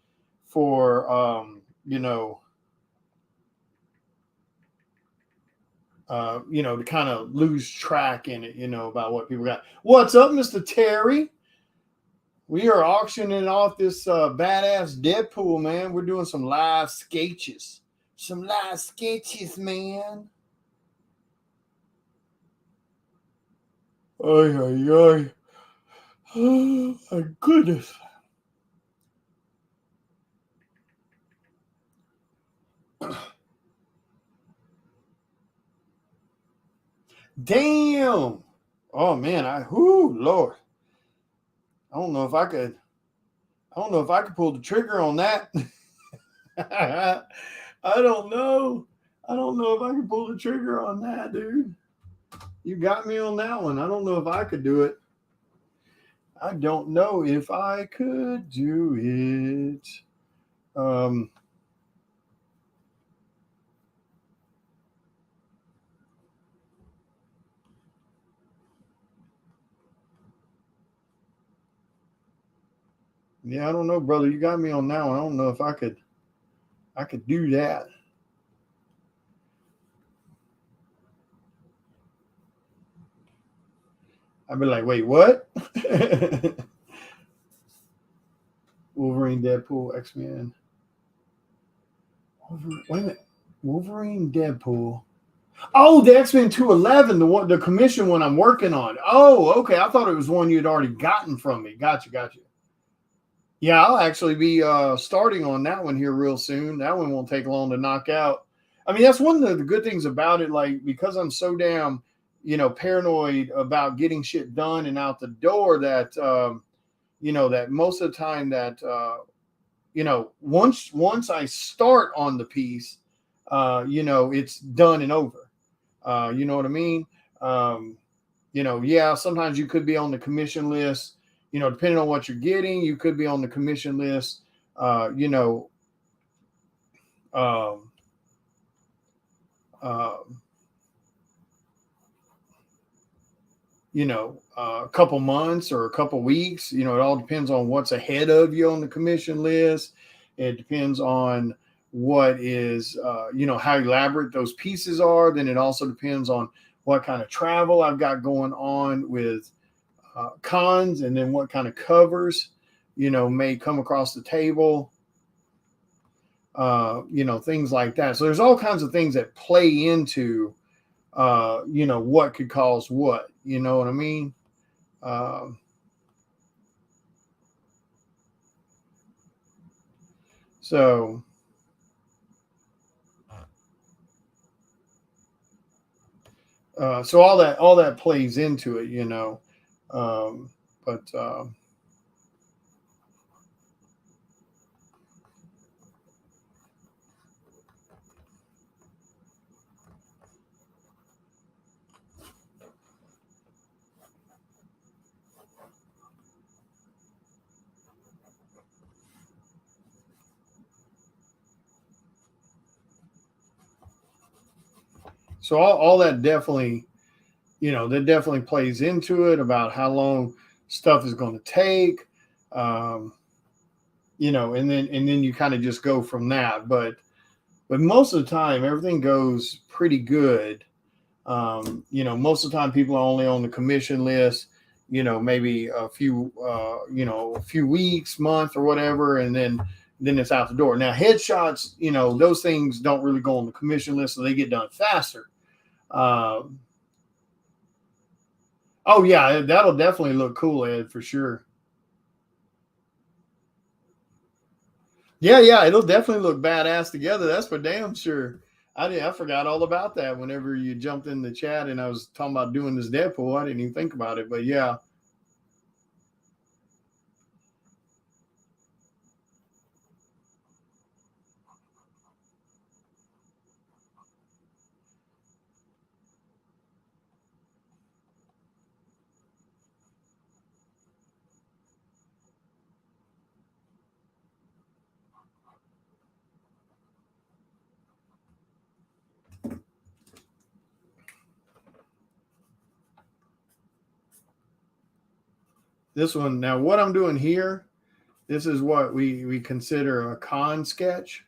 for to kind of lose track in it, about what people got. What's up, Mr. Terry? We are auctioning off this badass Deadpool, man. We're doing some live sketches. Man. Ay. Oh, my goodness. Damn. Oh, man. Lord. I don't know if I could pull the trigger on that. I don't know. I don't know if I can pull the trigger on that, dude. You got me on that one. I don't know if I could do it. I don't know if I could do it. Yeah, I don't know, brother. You got me on that one. I don't know if I could do that. I'd be like, wait, what? Wolverine, Deadpool, X-Men. Wait a minute. Wolverine, Deadpool. Oh, the X-Men 211, the commission one I'm working on. Oh, okay. I thought it was one you'd already gotten from me. Gotcha. Yeah, I'll actually be starting on that one here real soon. That one won't take long to knock out. I mean, that's one of the good things about it. Like, because I'm so damn, paranoid about getting shit done and out the door that, that most of the time that, once I start on the piece, it's done and over. You know what I mean? Yeah, sometimes you could be on the commission list, depending on what you're getting, you could be on the commission list, a couple months or a couple weeks. It all depends on what's ahead of you on the commission list. It depends on what is, how elaborate those pieces are. Then it also depends on what kind of travel I've got going on with cons, and then what kind of covers, may come across the table, things like that. So there's all kinds of things that play into, what could cause what, you know what I mean? So all that plays into it, but so all that definitely, that definitely plays into it about how long stuff is going to take. You know, and then you kind of just go from that. But most of the time, everything goes pretty good. You know, most of the time, people are only on the commission list. You know, maybe a few, you know, a few weeks, month, or whatever, and then it's out the door. Now, headshots, you know, those things don't really go on the commission list, so they get done faster. Oh yeah, that'll definitely look cool, Ed, for sure. Yeah, it'll definitely look badass together. That's for damn sure. I forgot all about that whenever you jumped in the chat and I was talking about doing this Deadpool. I didn't even think about it, but yeah. This one now, what I'm doing here, this is what we consider a con sketch.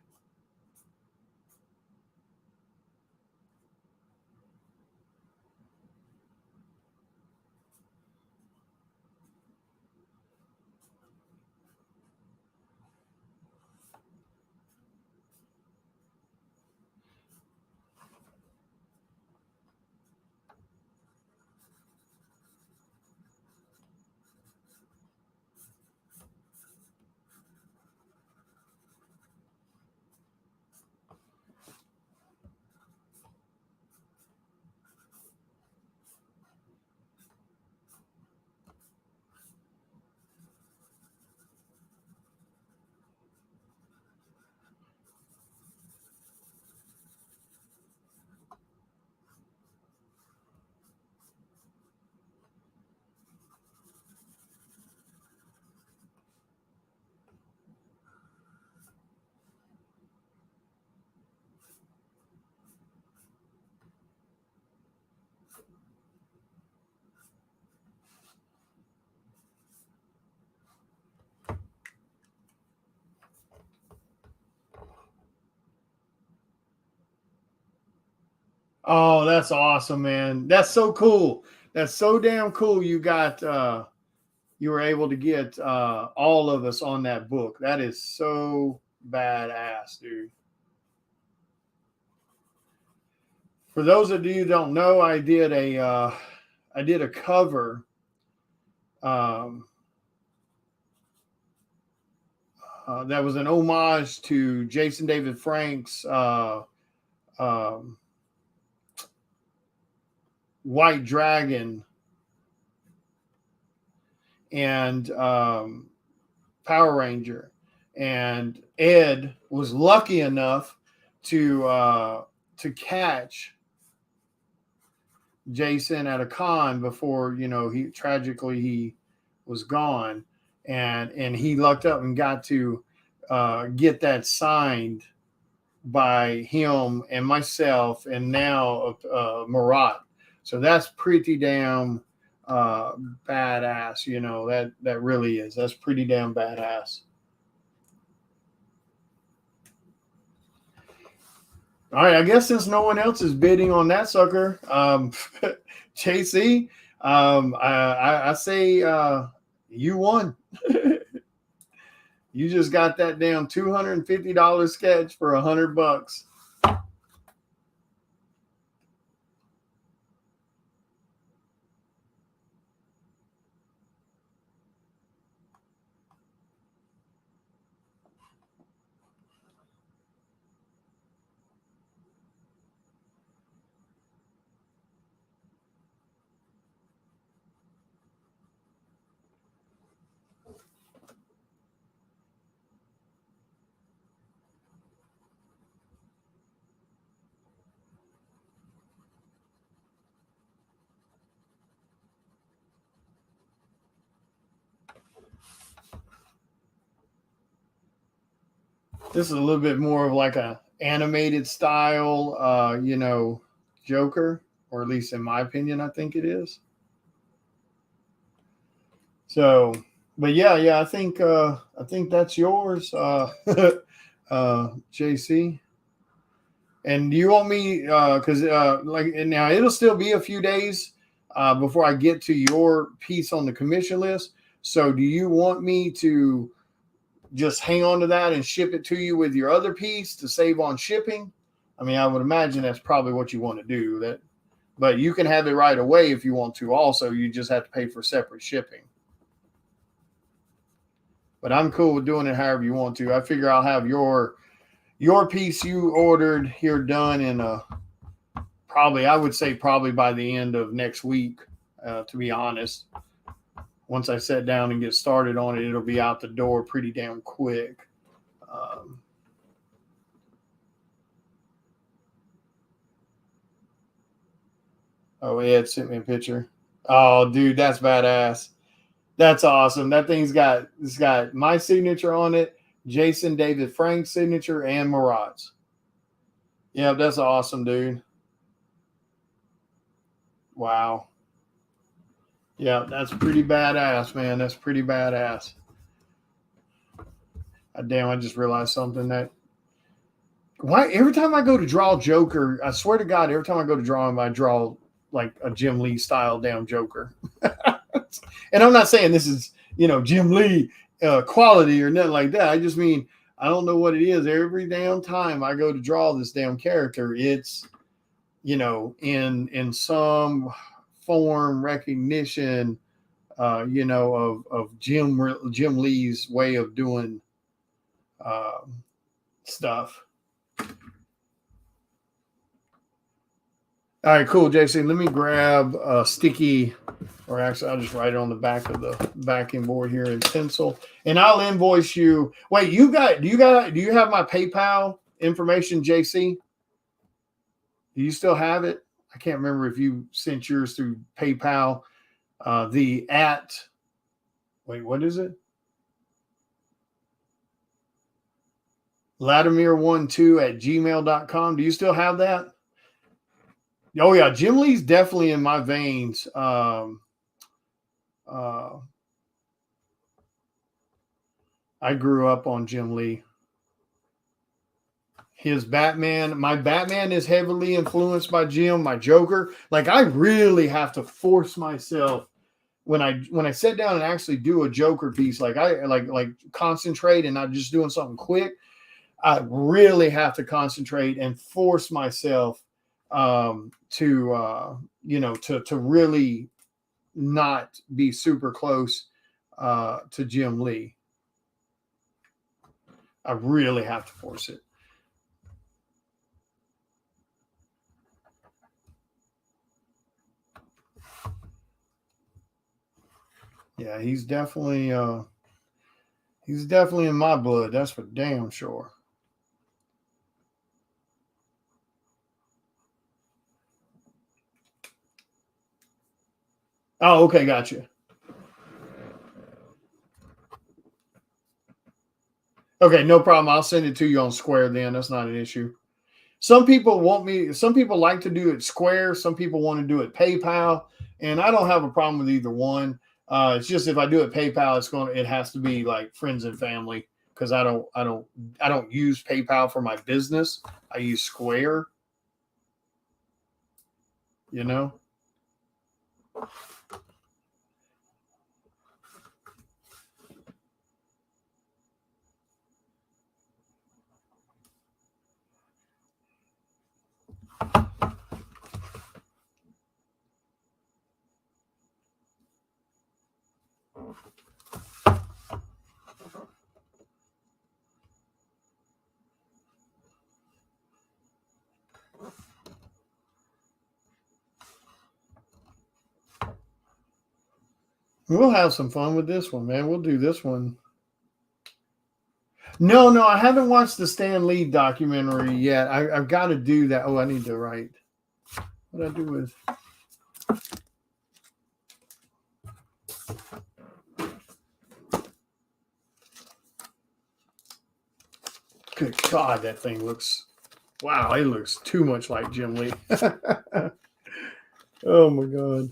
Oh, that's awesome, man. That's so cool. That's so damn cool. You were able to get all of us on that book. That is so badass, dude. For those of you who don't know, I did a cover. Um, that was an homage to Jason David Frank's um, White Dragon and Power Ranger. And Ed was lucky enough to catch Jason at a con before, you know, he was gone, and he lucked up and got to get that signed by him and myself and now Marat. So that's pretty damn badass. You know, that really is. That's pretty damn badass. All right, I guess since no one else is bidding on that sucker, JC, I say you won. You just got that damn $250 sketch for $100. This is a little bit more of like a animated style, you know, Joker, or at least in my opinion, I think it is. So, but yeah, I think that's yours, JC. And do you want me, because like now it'll still be a few days before I get to your piece on the commission list. So, do you want me to just hang on to that and ship it to you with your other piece to save on shipping? I mean, I would imagine that's probably what you want to do. That, but you can have it right away if you want to. Also, you just have to pay for separate shipping. But I'm cool with doing it however you want to. I figure I'll have your piece you ordered here done in I would say probably by the end of next week, to be honest. Once I sit down and get started on it, it'll be out the door pretty damn quick. Oh, Ed sent me a picture. Oh, dude, that's badass. That's awesome. That thing's got my signature on it, Jason David Frank's signature, and Murat's. Yeah, that's awesome, dude. Wow. Yeah, that's pretty badass, man. That's pretty badass. Damn, I just realized something that why every time I go to draw Joker, I swear to God, every time I go to draw him, I draw like a Jim Lee style damn Joker. And I'm not saying this is, Jim Lee quality or nothing like that. I just mean, I don't know what it is. Every damn time I go to draw this damn character, it's, in some form recognition, of Jim Lee's way of doing stuff. All right, cool, JC. Let me grab a sticky, or actually, I'll just write it on the back of the backing board here in pencil, and I'll invoice you. Wait, do you have my PayPal information, JC? Do you still have it? I can't remember if you sent yours through PayPal. What is it? Latimer12@gmail.com. Do you still have that? Oh yeah, Jim Lee's definitely in my veins. I grew up on Jim Lee. His Batman, my Batman is heavily influenced by Jim. My Joker, like I really have to force myself when I sit down and actually do a Joker piece, like I like concentrate and not just doing something quick. I really have to concentrate and force myself to really not be super close to Jim Lee. I really have to force it. Yeah, he's definitely in my blood. That's for damn sure. Oh, okay, gotcha. Okay, no problem. I'll send it to you on Square then. That's not an issue. Some people like to do it Square. Some people want to do it PayPal, and I don't have a problem with either one. It's just if I do it PayPal, it has to be like friends and family because I don't use PayPal for my business. I use Square. You know. We'll have some fun with this one, man. We'll do this one. No, I haven't watched the Stan Lee documentary yet. I've got to do that. Oh, I need to write. What do I do with? Good God, that thing looks. Wow, it looks too much like Jim Lee. Oh my God.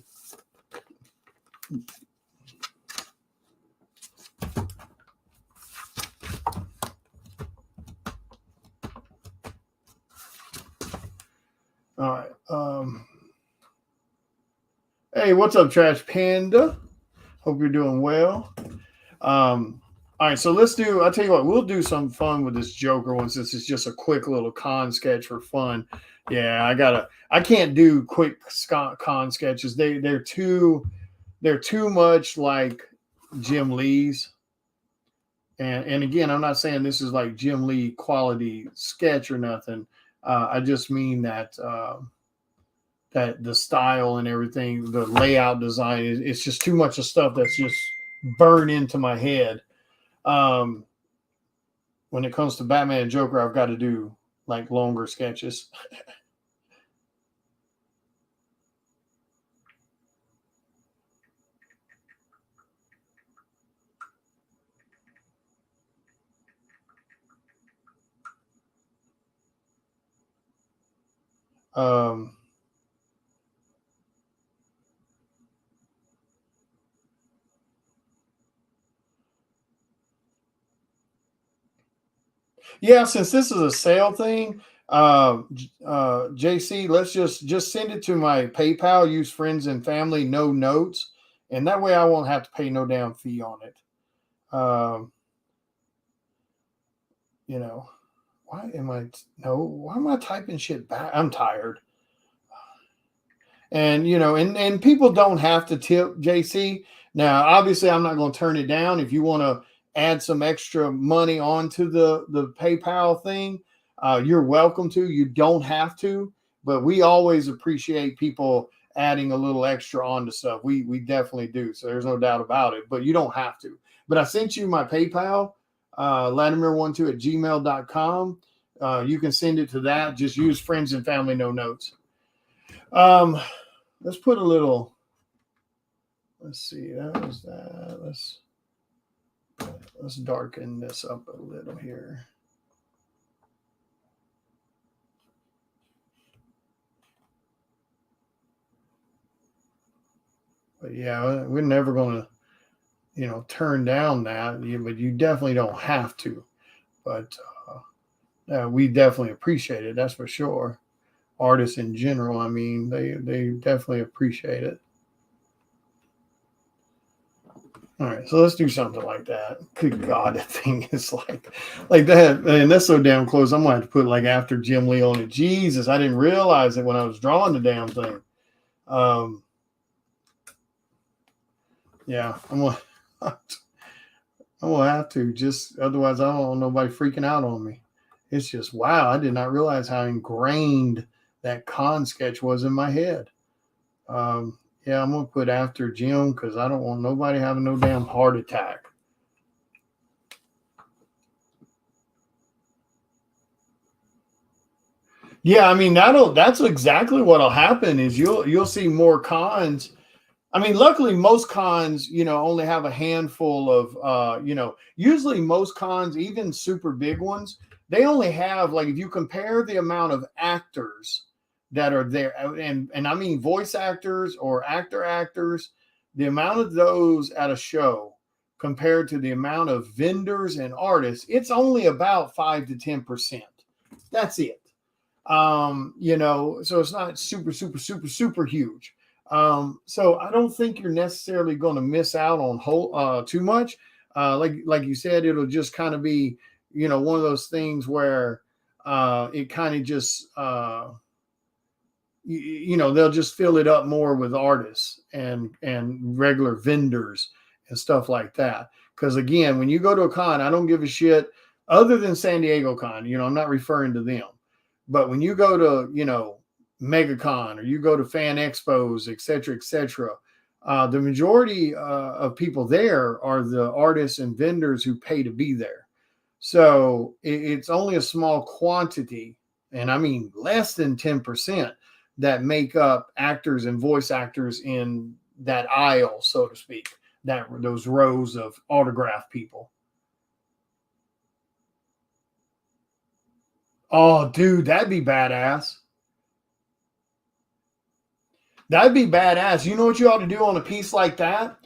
All right. Hey, what's up, Trash Panda? Hope you're doing well. All right, so let's do. I'll tell you what, we'll do some fun with this Joker one since it's just a quick little con sketch for fun. Yeah, I can't do quick con sketches. They're too much like Jim Lee's. And again, I'm not saying this is like Jim Lee quality sketch or nothing. I just mean that that the style and everything, the layout design, it's just too much of stuff that's just burned into my head. When it comes to Batman and Joker, I've got to do like longer sketches. um, yeah, since this is a sale thing, JC, let's just send it to my PayPal. Use friends and family, no notes, and that way I won't have to pay no damn fee on it. Um, you know, why am I why am I typing shit back? I'm tired. And and people don't have to tip, JC. Now, obviously, I'm not going to turn it down. If you want to add some extra money onto the PayPal thing, you're welcome to. You don't have to, but we always appreciate people adding a little extra onto stuff. We definitely do. So there's no doubt about it. But you don't have to. But I sent you my PayPal, Latimer12 at gmail.com. You can send it to that. Just use friends and family, no notes. Let's put a little. Let's see. That was that. Let's darken this up a little here. But yeah, we're never going to, turn down that. But you definitely don't have to. But we definitely appreciate it. That's for sure. Artists in general, I mean, they definitely appreciate it. All right, so let's do something like that. Good God, that thing is like that, and that's so damn close. I'm gonna have to put like after Jim Lee on it. Jesus, I didn't realize it when I was drawing the damn thing. Yeah, I'm gonna have to, just otherwise I don't want nobody freaking out on me. It's just wow, I did not realize how ingrained that con sketch was in my head. Yeah, I'm gonna put after Jim because I don't want nobody having no damn heart attack. Yeah, I mean that's exactly what'll happen is you'll see more cons. I mean, luckily most cons, only have a handful of usually most cons, even super big ones, they only have, like, if you compare the amount of actors that are there, and I mean voice actors or actors, the amount of those at a show compared to the amount of vendors and artists, it's only about 5 to 10%. That's it. So it's not super huge. So I don't think you're necessarily going to miss out on too much. Like you said, it'll just kind of be, one of those things where it kind of just they'll just fill it up more with artists and regular vendors and stuff like that. Because again, when you go to a con, I don't give a shit other than San Diego Con. I'm not referring to them. But when you go to, MegaCon or you go to fan expos, et cetera, the majority of people there are the artists and vendors who pay to be there. So it's only a small quantity, and I mean less than 10%, that make up actors and voice actors in that aisle, so to speak, those rows of autograph people. Oh, dude, that'd be badass. That'd be badass. You know what you ought to do on a piece like that?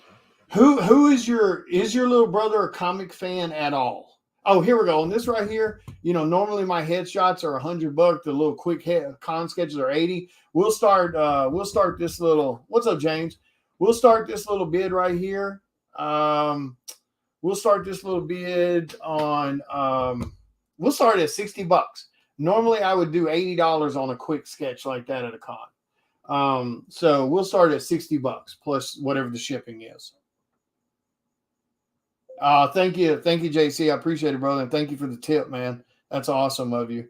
Who is your little brother a comic fan at all? Oh, here we go. On this right here, normally my headshots are $100. The little quick con sketches are 80. We'll start this little. What's up, James? We'll start this little bid right here. We'll start this little bid on. We'll start at $60. Normally, I would do $80 on a quick sketch like that at a con. So we'll start at $60 plus whatever the shipping is. Thank you, JC. I appreciate it, brother, and thank you for the tip, man. That's awesome of you.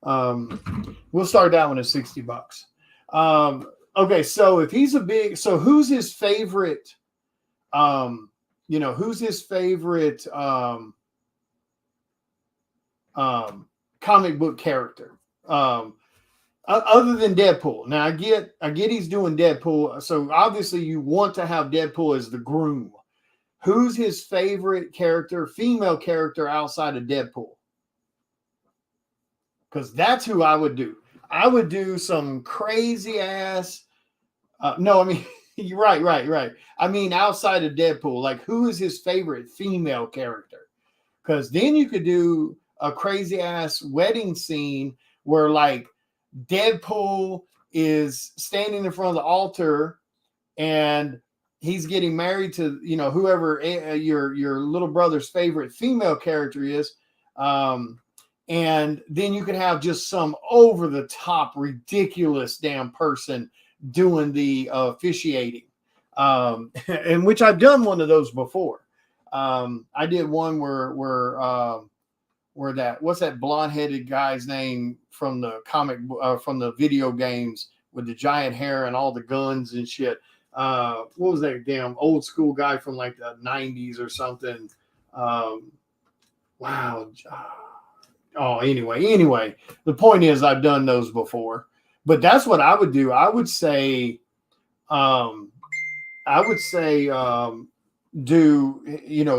We'll start that one at $60. Okay, so if he's who's his favorite? Who's his favorite comic book character? Other than Deadpool. Now I get he's doing Deadpool, so obviously you want to have Deadpool as the groom. Who's his favorite character, female character outside of Deadpool? Because that's who I would do. I would do some crazy ass. No, I mean, you're right. I mean, outside of Deadpool, like who is his favorite female character? Because then you could do a crazy ass wedding scene where like Deadpool is standing in front of the altar and he's getting married to, whoever your little brother's favorite female character is. And then you could have just some over the top, ridiculous damn person doing the officiating. And which I've done one of those before. I did one where what's that blonde headed guy's name from the from the video games with the giant hair and all the guns and shit. What was that damn old school guy from like the 90s or something? Wow. Oh, anyway, the point is I've done those before, but that's what I would do. I would say, do,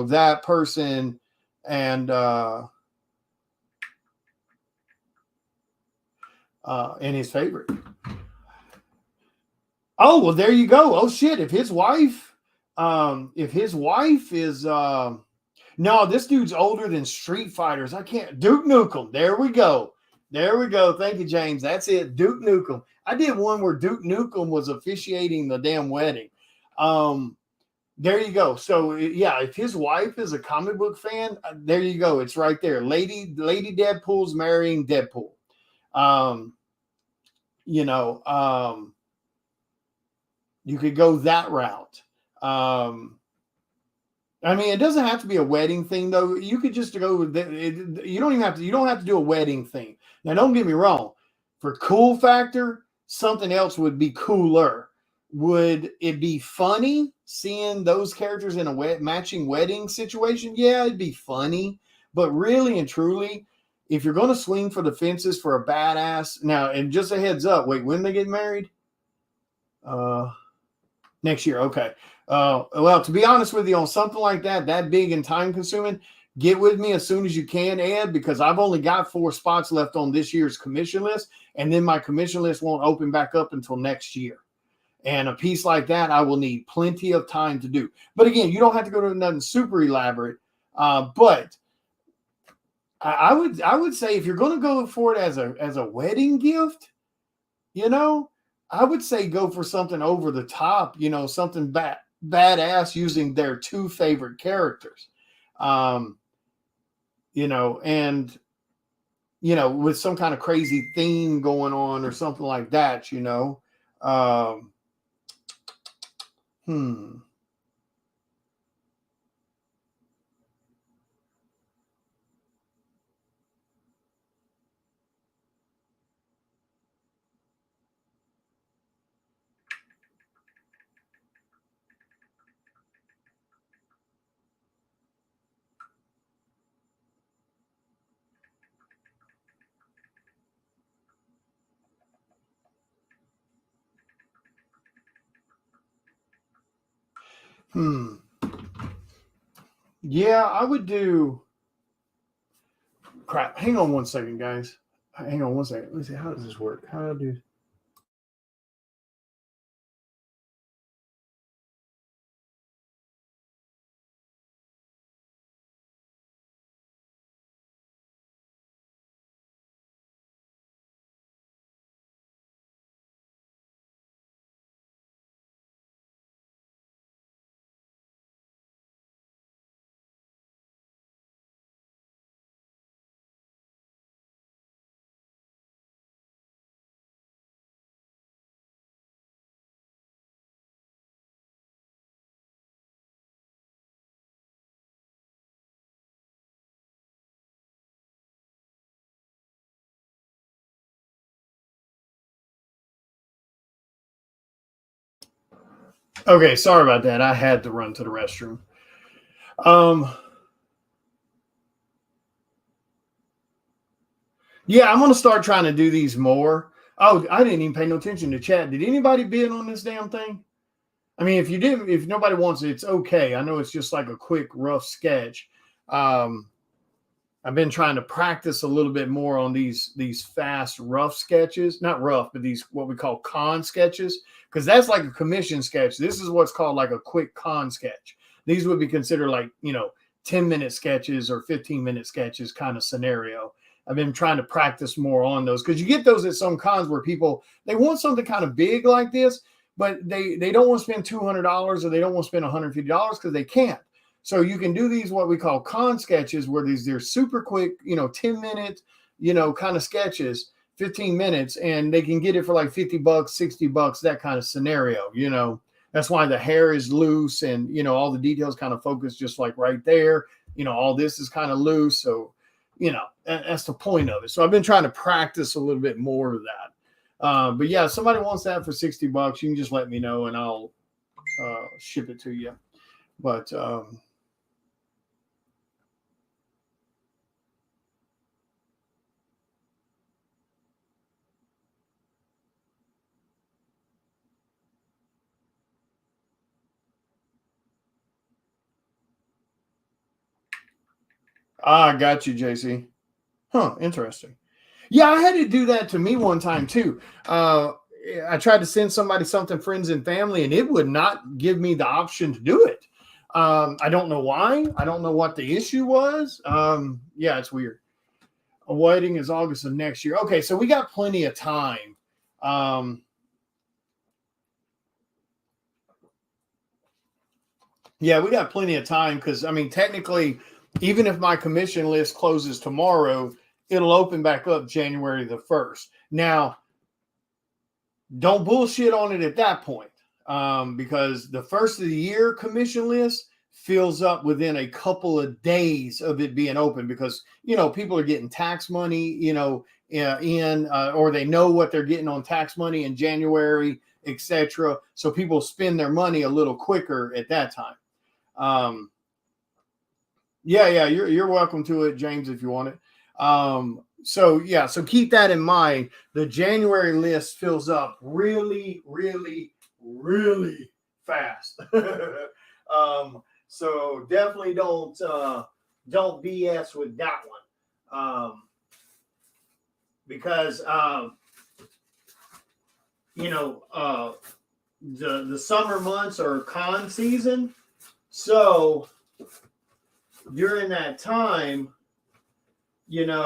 that person and his favorite. Oh, well, there you go. Oh shit. If his wife is, no, this dude's older than Street Fighters. I can't. Duke Nukem. There we go. Thank you, James. That's it. Duke Nukem. I did one where Duke Nukem was officiating the damn wedding. There you go. So yeah, if his wife is a comic book fan, there you go. It's right there. Lady Deadpool's marrying Deadpool. You could go that route. I mean, it doesn't have to be a wedding thing, though. You could just go with you don't have to do a wedding thing. Now, don't get me wrong. For cool factor, something else would be cooler. Would it be funny seeing those characters in a matching wedding situation? Yeah, it'd be funny. But really and truly, if you're going to swing for the fences for a badass, now, and just a heads up, wait, when they get married? Next year. Okay. Well, to be honest with you, on something like that big and time consuming, get with me as soon as you can, Ed, because I've only got 4 spots left on this year's commission list. And then my commission list won't open back up until next year. And a piece like that, I will need plenty of time to do. But again, you don't have to go to nothing super elaborate. But I would say if you're going to go for it as a wedding gift, I would say go for something over the top, something badass using their 2 favorite characters. And, with some kind of crazy theme going on or something like that, Yeah, I would do. Crap. Hang on one second, guys. Hang on one second. Let me see. How does this work? How do Okay, sorry about that. I had to run to the restroom. Um, yeah, I'm gonna start trying to do these more. Oh, I didn't even pay no attention to chat. Did anybody bid on this damn thing? I mean, if you didn't, if nobody wants it, it's okay. I know it's just like a quick, rough sketch. Um, I've been trying to practice a little bit more on these fast, rough sketches. Not rough, but these what we call con sketches, because that's like a commission sketch. This is what's called like a quick con sketch. These would be considered like 10-minute sketches or 15-minute sketches kind of scenario. I've been trying to practice more on those because you get those at some cons where people they want something kind of big like this, but they don't want to spend $200 or they don't want to spend $150 because they can't. So you can do these what we call con sketches, where they're super quick, 10-minute, kind of sketches, 15 minutes, and they can get it for like $50, $60, that kind of scenario. That's why the hair is loose and all the details kind of focus just like right there. All this is kind of loose. So, that's the point of it. So I've been trying to practice a little bit more of that. But yeah, if somebody wants that for $60, you can just let me know and I'll ship it to you. But I got you, JC. Huh, interesting. Yeah, I had to do that to me one time too. I tried to send somebody something, friends and family, and it would not give me the option to do it. I don't know why. I don't know what the issue was. Yeah, it's weird. A wedding is August of next year. Okay, so we got plenty of time. Um, yeah, we got plenty of time because, I mean, technically, even if my commission list closes tomorrow, it'll open back up January the 1st. Now, don't bullshit on it at that point, because the first of the year commission list fills up within a couple of days of it being open because people are getting tax money or they know what they're getting on tax money in January, etc. So people spend their money a little quicker at that time. um, yeah, you're welcome to it, James, if you want it. So yeah, so keep that in mind. The January list fills up really, really, really fast. So definitely don't BS with that one. Because the summer months are con season. So during that time, we're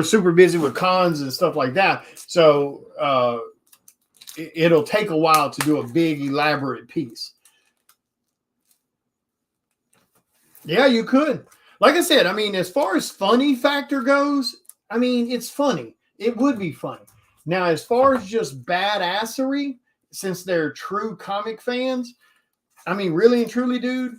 super busy with cons and stuff like that. So it'll take a while to do a big elaborate piece. Yeah, you could. Like I said, I mean, as far as funny factor goes, I mean, it's funny. It would be funny. Now, as far as just badassery, since they're true comic fans, I mean, really and truly, dude,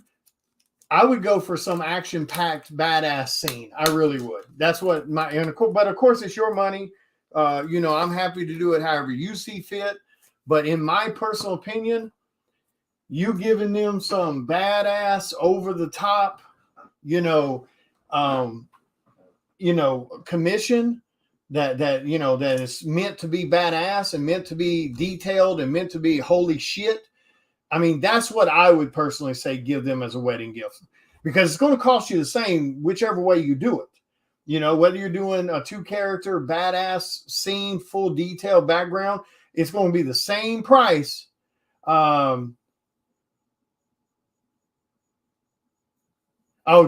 I would go for some action-packed badass scene. I really would. That's what but of course it's your money. I'm happy to do it however you see fit. But in my personal opinion, you giving them some badass over the top, you know, um, commission that is meant to be badass and meant to be detailed and meant to be holy shit. I mean, that's what I would personally say give them as a wedding gift, because it's going to cost you the same whichever way you do it. Whether you're doing a 2-character badass scene, full detail background, it's going to be the same price.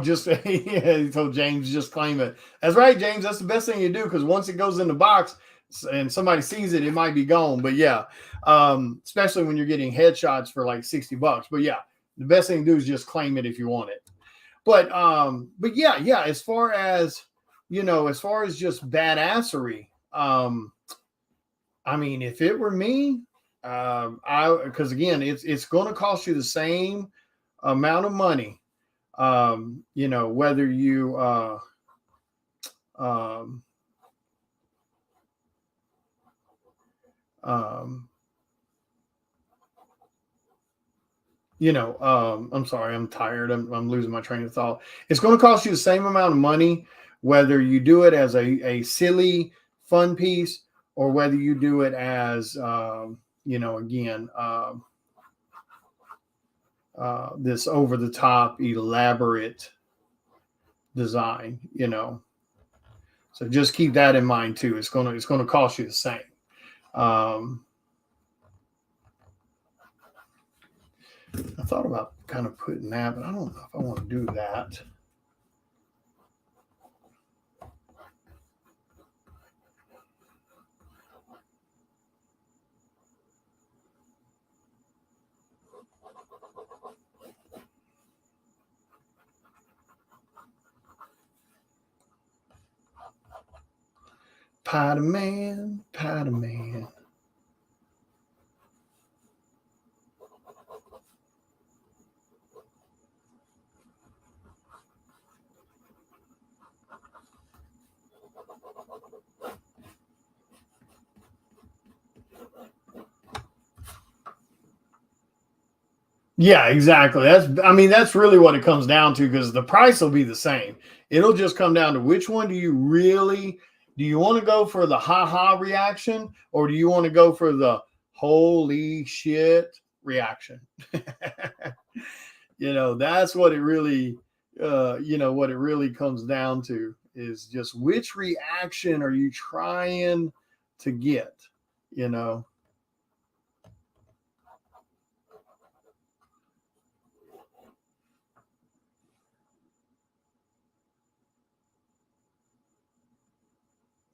Just yeah, he told James just claim it. That's right, James. That's the best thing you do, because once it goes in the box and somebody sees it, it might be gone. But yeah, especially when you're getting headshots for like $60. But yeah, the best thing to do is just claim it if you want it. But yeah. As far as just badassery, I mean, if it were me, because again, it's going to cost you the same amount of money. Whether you I'm sorry, I'm tired. I'm losing my train of thought. It's going to cost you the same amount of money, whether you do it as a silly, fun piece or whether you do it as, again, this over the top, elaborate design, So just keep that in mind too. It's going to cost you the same. I thought about kind of putting that, but I don't know if I want to do that. Spider-Man, Spider-Man. Yeah, exactly. That's really what it comes down to, because the price will be the same. It'll just come down to which one do you want to go for the ha reaction, or do you want to go for the holy shit reaction? That's what it really comes down to, is just which reaction are you trying to get,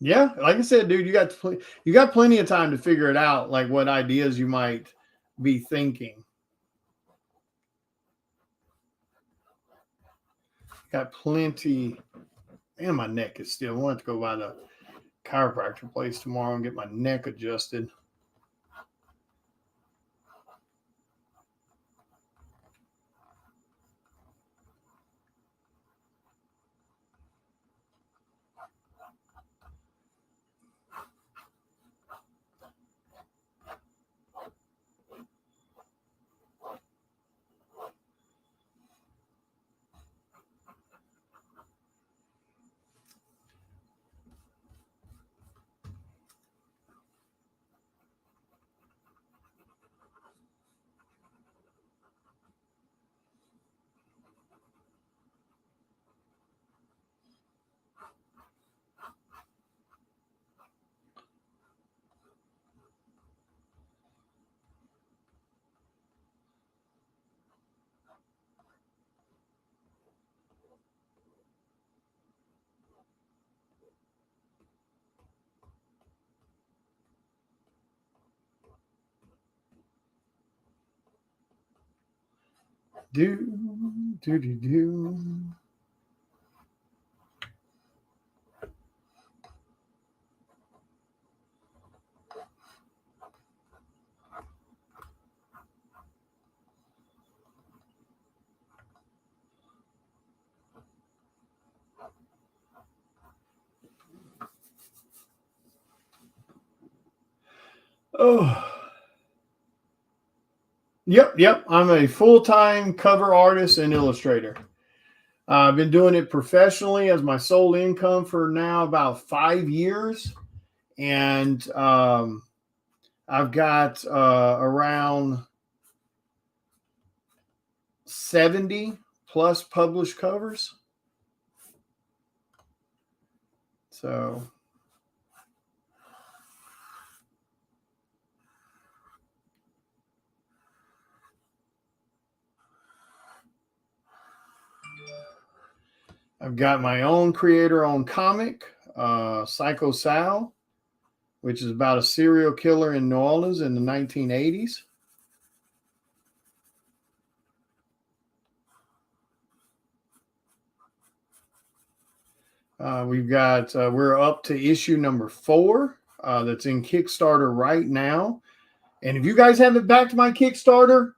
Yeah, like I said, dude, you got plenty of time to figure it out, like what ideas you might be thinking. Got plenty. Man, my neck is still. I want to go by the chiropractor place tomorrow and get my neck adjusted. Do. Oh. Yep. I'm a full-time cover artist and illustrator. I've been doing it professionally as my sole income for now about 5 years. And I've got around 70 plus published covers. So I've got my own creator-owned comic, Psycho Sal, which is about a serial killer in New Orleans in the 1980s. We're up to issue number 4 that's in Kickstarter right now. And if you guys haven't backed my Kickstarter,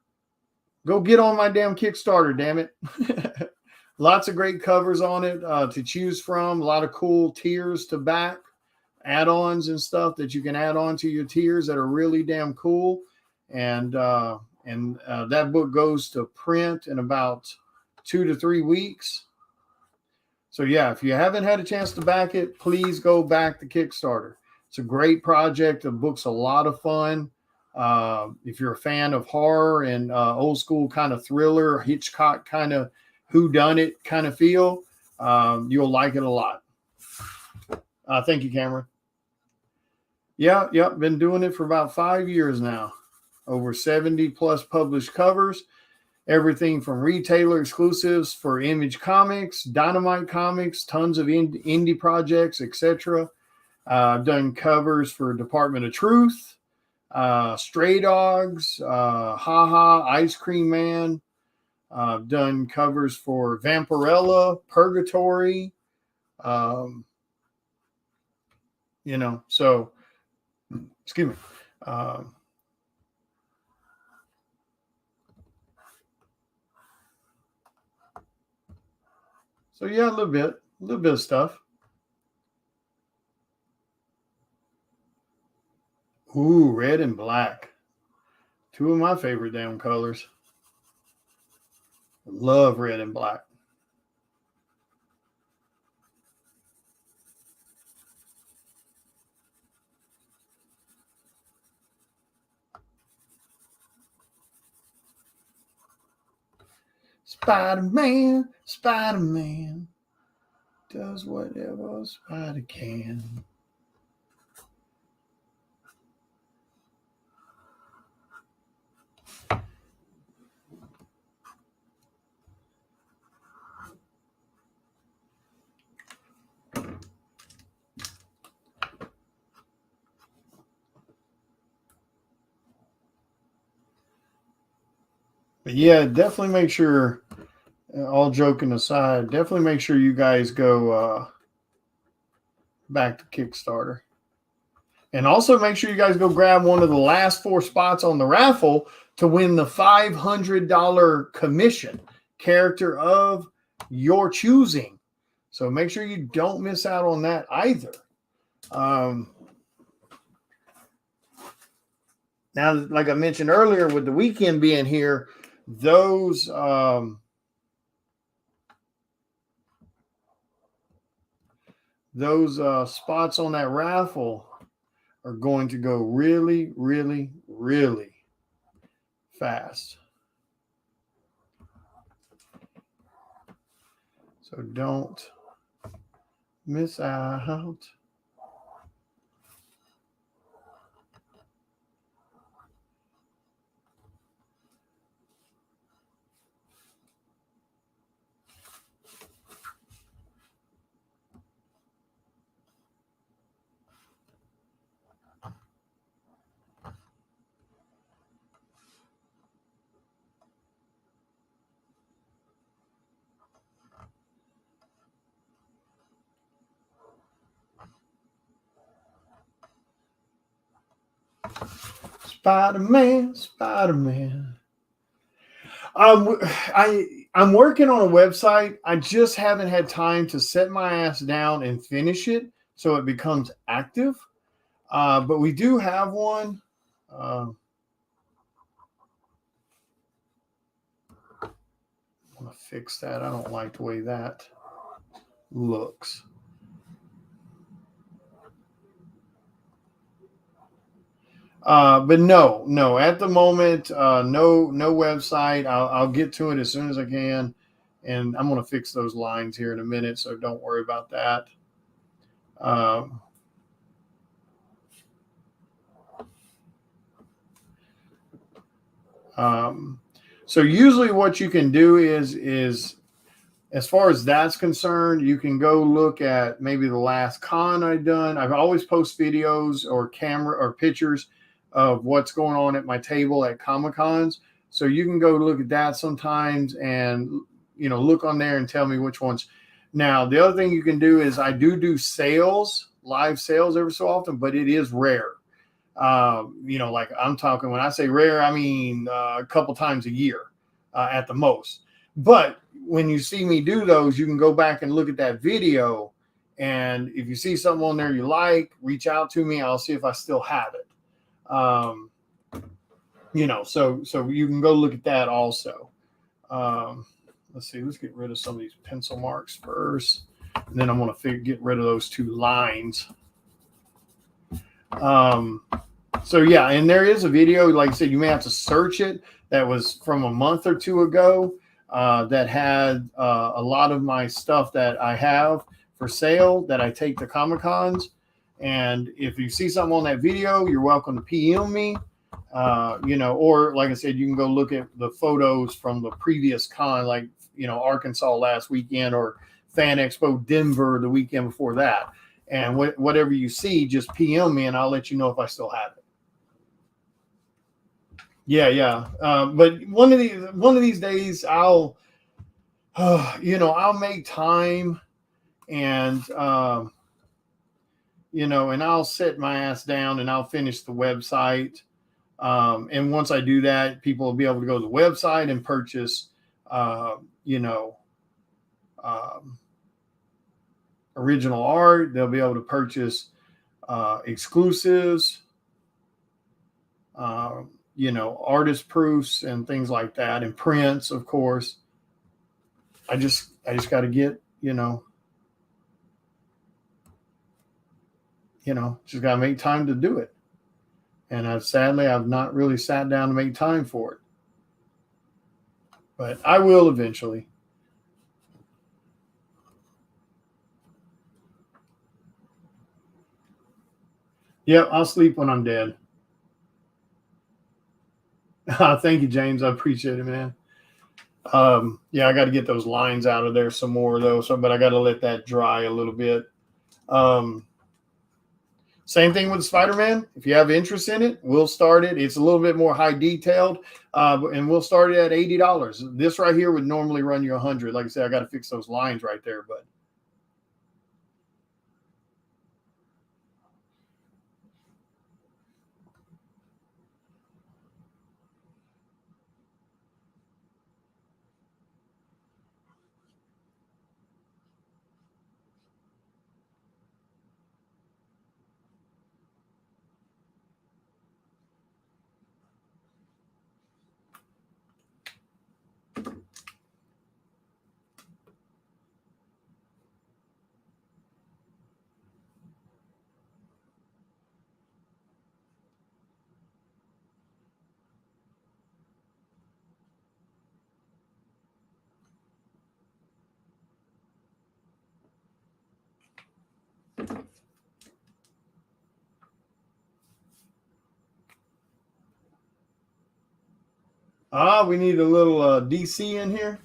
go get on my damn Kickstarter, damn it. Lots of great covers on it to choose from. A lot of cool tiers to back. add-ons and stuff that you can add on to your tiers that are really damn cool. And that book goes to print in about 2 to 3 weeks. So yeah, if you haven't had a chance to back it, please go back the Kickstarter. It's a great project. The book's a lot of fun. If you're a fan of horror and old school kind of thriller, Hitchcock kind of whodunit kind of feel, you'll like it a lot. Thank you, Cameron. Yeah, been doing it for about 5 years now. Over 70 plus published covers. Everything from retailer exclusives for Image Comics, Dynamite Comics, tons of indie projects, etc. I've done covers for Department of Truth, Stray Dogs, Haha, Ice Cream Man. I've done covers for Vampirella, Purgatory. So, excuse me. So yeah, a little bit of stuff. Ooh, red and black. Two of my favorite damn colors. Love red and black. Spider-Man, Spider-Man does whatever a spider can. But yeah, definitely make sure, all joking aside, definitely make sure you guys go back to Kickstarter. And also make sure you guys go grab one of the last 4 spots on the raffle to win the $500 commission, character of your choosing. So make sure you don't miss out on that either. Now, like I mentioned earlier, with the weekend being here, those spots on that raffle are going to go really, really, really fast. So don't miss out. Spider-Man, Spider-Man. I'm working on a website. I just haven't had time to set my ass down and finish it so it becomes active. But we do have one. I want to fix that. I don't like the way that looks. But no, at the moment, no website. I'll get to it as soon as I can, and I'm going to fix those lines here in a minute, so don't worry about that. So usually what you can do is as far as that's concerned, you can go look at maybe the last con I've done. I've always post videos or camera or pictures of what's going on at my table at Comic-Cons. So you can go look at that sometimes and, look on there and tell me which ones. Now, the other thing you can do is I do sales, live sales every so often, but it is rare. Like I'm talking, when I say rare, I mean a couple times a year at the most. But when you see me do those, you can go back and look at that video And if you see something on there you like, reach out to me. I'll see if I still have it. So you can go look at that also. Let's see. Let's get rid of some of these pencil marks first, and then I'm going to get rid of those 2 lines. So yeah, and there is a video, like I said, you may have to search it, that was from a month or 2 ago, that had a lot of my stuff that I have for sale that I take to Comic-Cons. And if you see something on that video, you're welcome to PM me, or like I said, you can go look at the photos from the previous con, like, Arkansas last weekend, or Fan Expo Denver the weekend before that. And whatever you see, just PM me and I'll let you know if I still have it. Yeah. But one of these days I'll make time, and and I'll sit my ass down and I'll finish the website. And once I do that, people will be able to go to the website and purchase, original art. They'll be able to purchase exclusives, artist proofs and things like that, and prints, of course. I just got to get, just got to make time to do it. And sadly, I've not really sat down to make time for it. But I will eventually. Yep, I'll sleep when I'm dead. Thank you, James. I appreciate it, man. Yeah, I got to get those lines out of there some more, though. But I got to let that dry a little bit. Same thing with Spider-Man. If you have interest in it, we'll start it. It's a little bit more high detailed, and we'll start it at $80. This right here would normally run you $100. Like I said, I got to fix those lines right there, but. We need a little DC in here.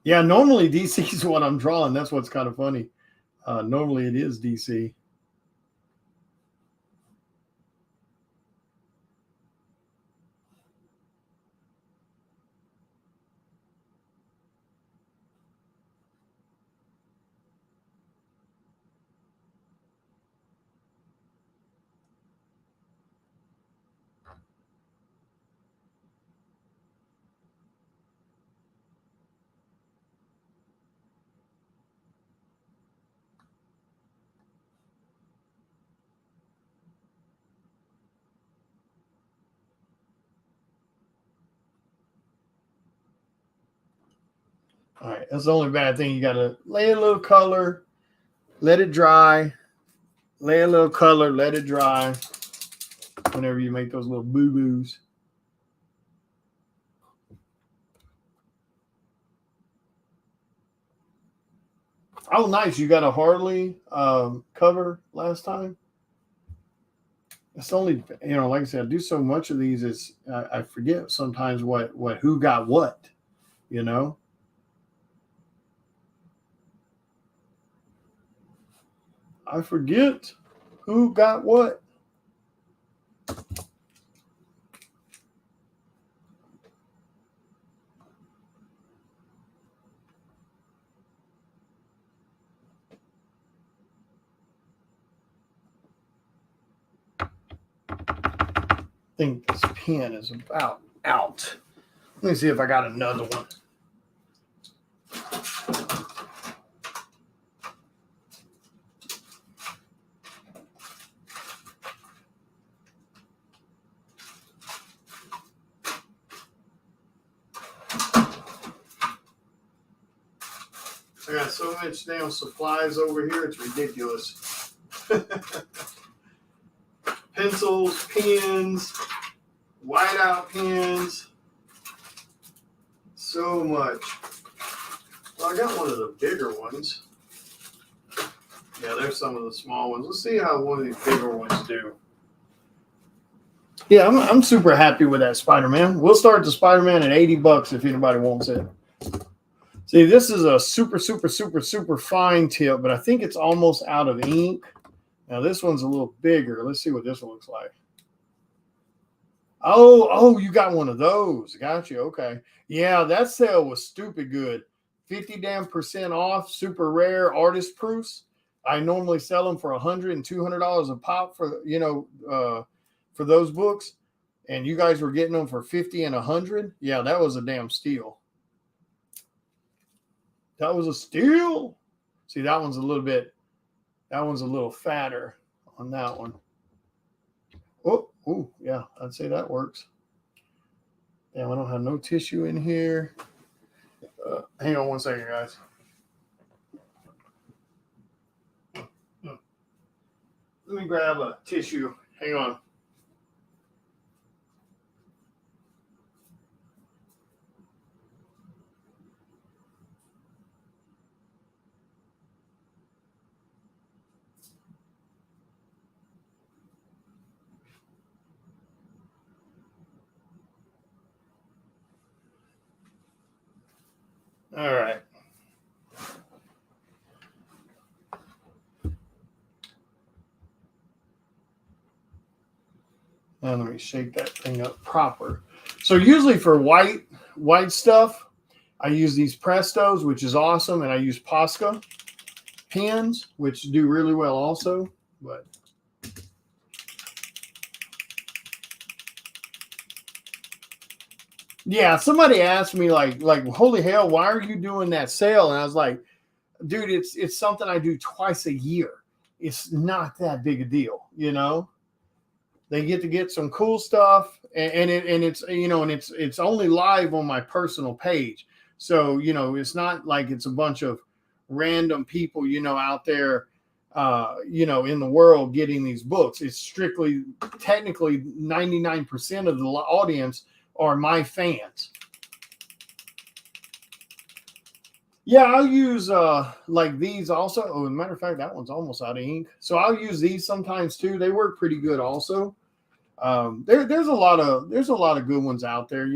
Yeah, normally DC is what I'm drawing. That's what's kind of funny. Normally it is DC. All right, that's the only bad thing. You got to lay a little color, let it dry, lay a little color, let it dry whenever you make those little boo-boos. Oh, nice. You got a Harley cover last time? It's only, like I said, I do so much of these, it's I forget sometimes who got what, I forget who got what. I think this pen is about out. Let me see if I got another one. I got so much damn supplies over here, it's ridiculous. Pencils, pens, whiteout pens, so much. Well, I got one of the bigger ones. Yeah, there's some of the small ones. Let's see how one of these bigger ones do. Yeah, I'm super happy with that Spider-Man. We'll start the Spider-Man at $80 if anybody wants it. See, this is a super, super, super, super fine tip, but I think it's almost out of ink. Now, this one's a little bigger. Let's see what this one looks like. Oh, you got one of those. Got you. Okay. Yeah, that sale was stupid good. 50% off, super rare artist proofs. I normally sell them for $100 and $200 a pop for, for those books. And you guys were getting them for 50 and 100. Yeah, that was a damn steal. That was a steal. See, that one's a little fatter on that one. Oh, yeah, I'd say that works. Damn, I don't have no tissue in here. Hang on one second, guys. Let me grab a tissue. Hang on. All right. Now let me shake that thing up proper. So usually for white stuff, I use these Prestos, which is awesome, and I use Posca pens, which do really well also. But yeah, somebody asked me like, holy hell, why are you doing that sale? And I was like, dude, it's something I do twice a year. It's not that big a deal, They get to get some cool stuff, and it's only live on my personal page. So, it's not like it's a bunch of random people, out there, in the world getting these books. It's technically 99% of the audience are my fans. Yeah, I'll use like these also. Oh, as a matter of fact, that one's almost out of ink. So I'll use these sometimes too. They work pretty good also. There's a lot of good ones out there,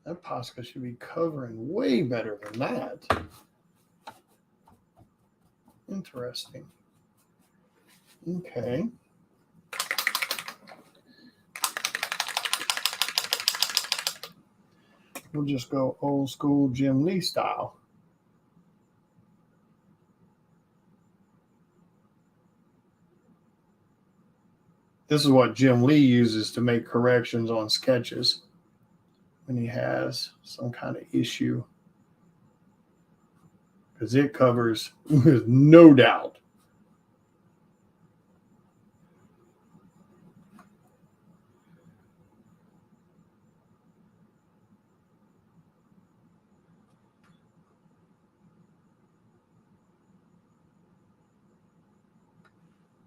That Posca should be covering way better than that. Interesting. Okay. We'll just go old school Jim Lee style. This is what Jim Lee uses to make corrections on sketches when he has some kind of issue. Because it covers with no doubt.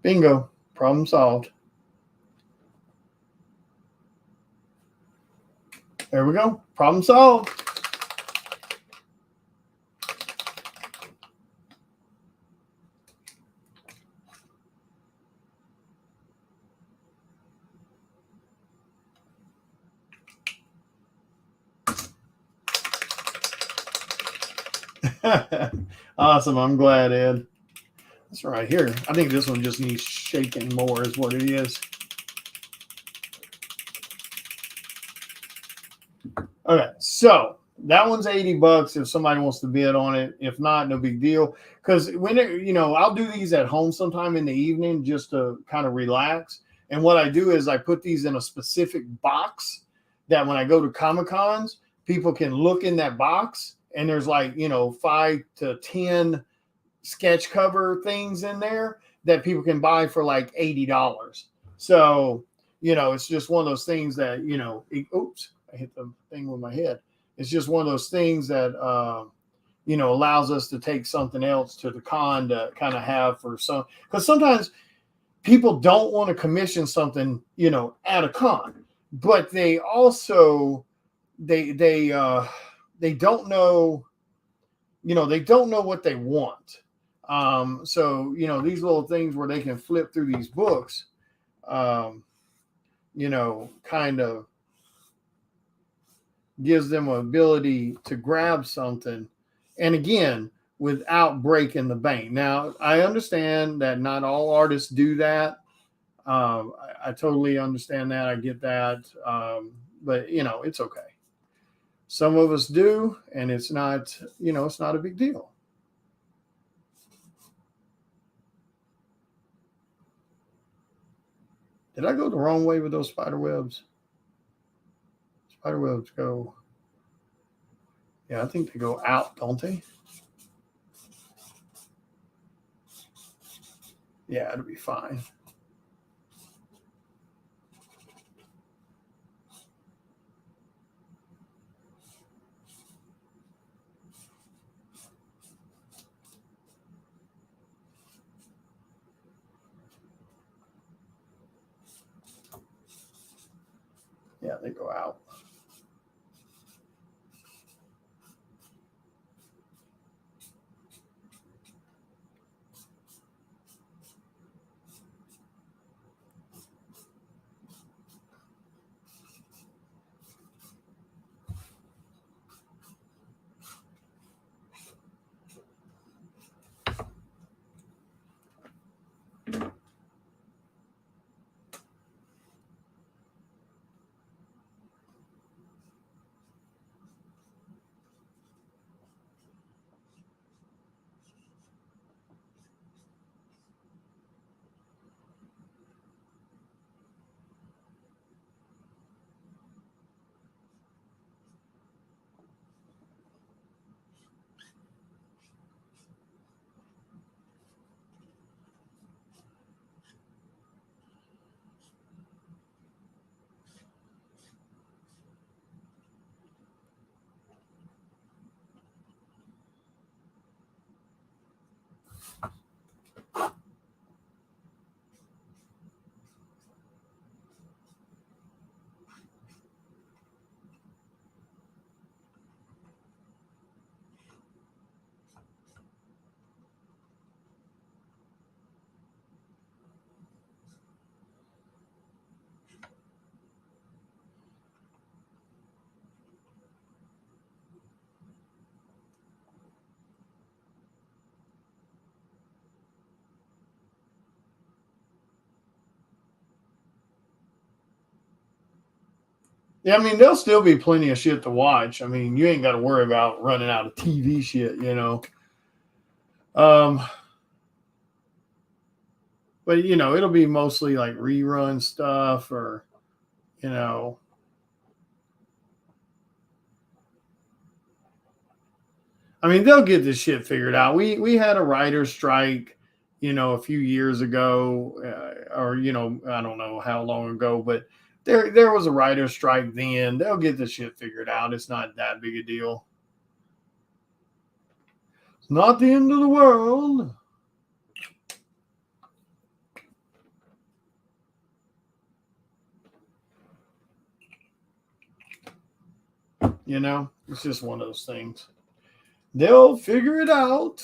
Bingo. Problem solved. There we go. Problem solved. Awesome. I'm glad, Ed. That's right here. I think this one just needs shaking more is what it is. Okay, so that one's $80 if somebody wants to bid on it. If not, no big deal. Because I'll do these at home sometime in the evening just to kind of relax. And what I do is I put these in a specific box that when I go to Comic Cons, people can look in that box and there's like, 5 to 10 sketch cover things in there that people can buy for like $80. So, it's just one of those things that, oops, I hit the thing with my head. It's just one of those things that, allows us to take something else to the con to kind of have for some, because sometimes people don't want to commission something, at a con, but they also, they don't know, they don't know what they want. So, these little things where they can flip through these books, kind of gives them an ability to grab something. And again, without breaking the bank. Now, I understand that not all artists do that. I totally understand that. I get that. But, it's okay. Some of us do, and it's not, it's not a big deal. Did I go the wrong way with those spider webs? Spider webs go, yeah, I think they go out, don't they? Yeah, it'll be fine. Yeah, they go out. Yeah, I mean, there'll still be plenty of shit to watch. I mean, you ain't got to worry about running out of TV shit, But it'll be mostly like rerun stuff or, I mean, they'll get this shit figured out. We had a writer's strike, a few years ago, or I don't know how long ago, but there was a writer's strike then. They'll get this shit figured out. It's not that big a deal. It's not the end of the world. It's just one of those things. They'll figure it out.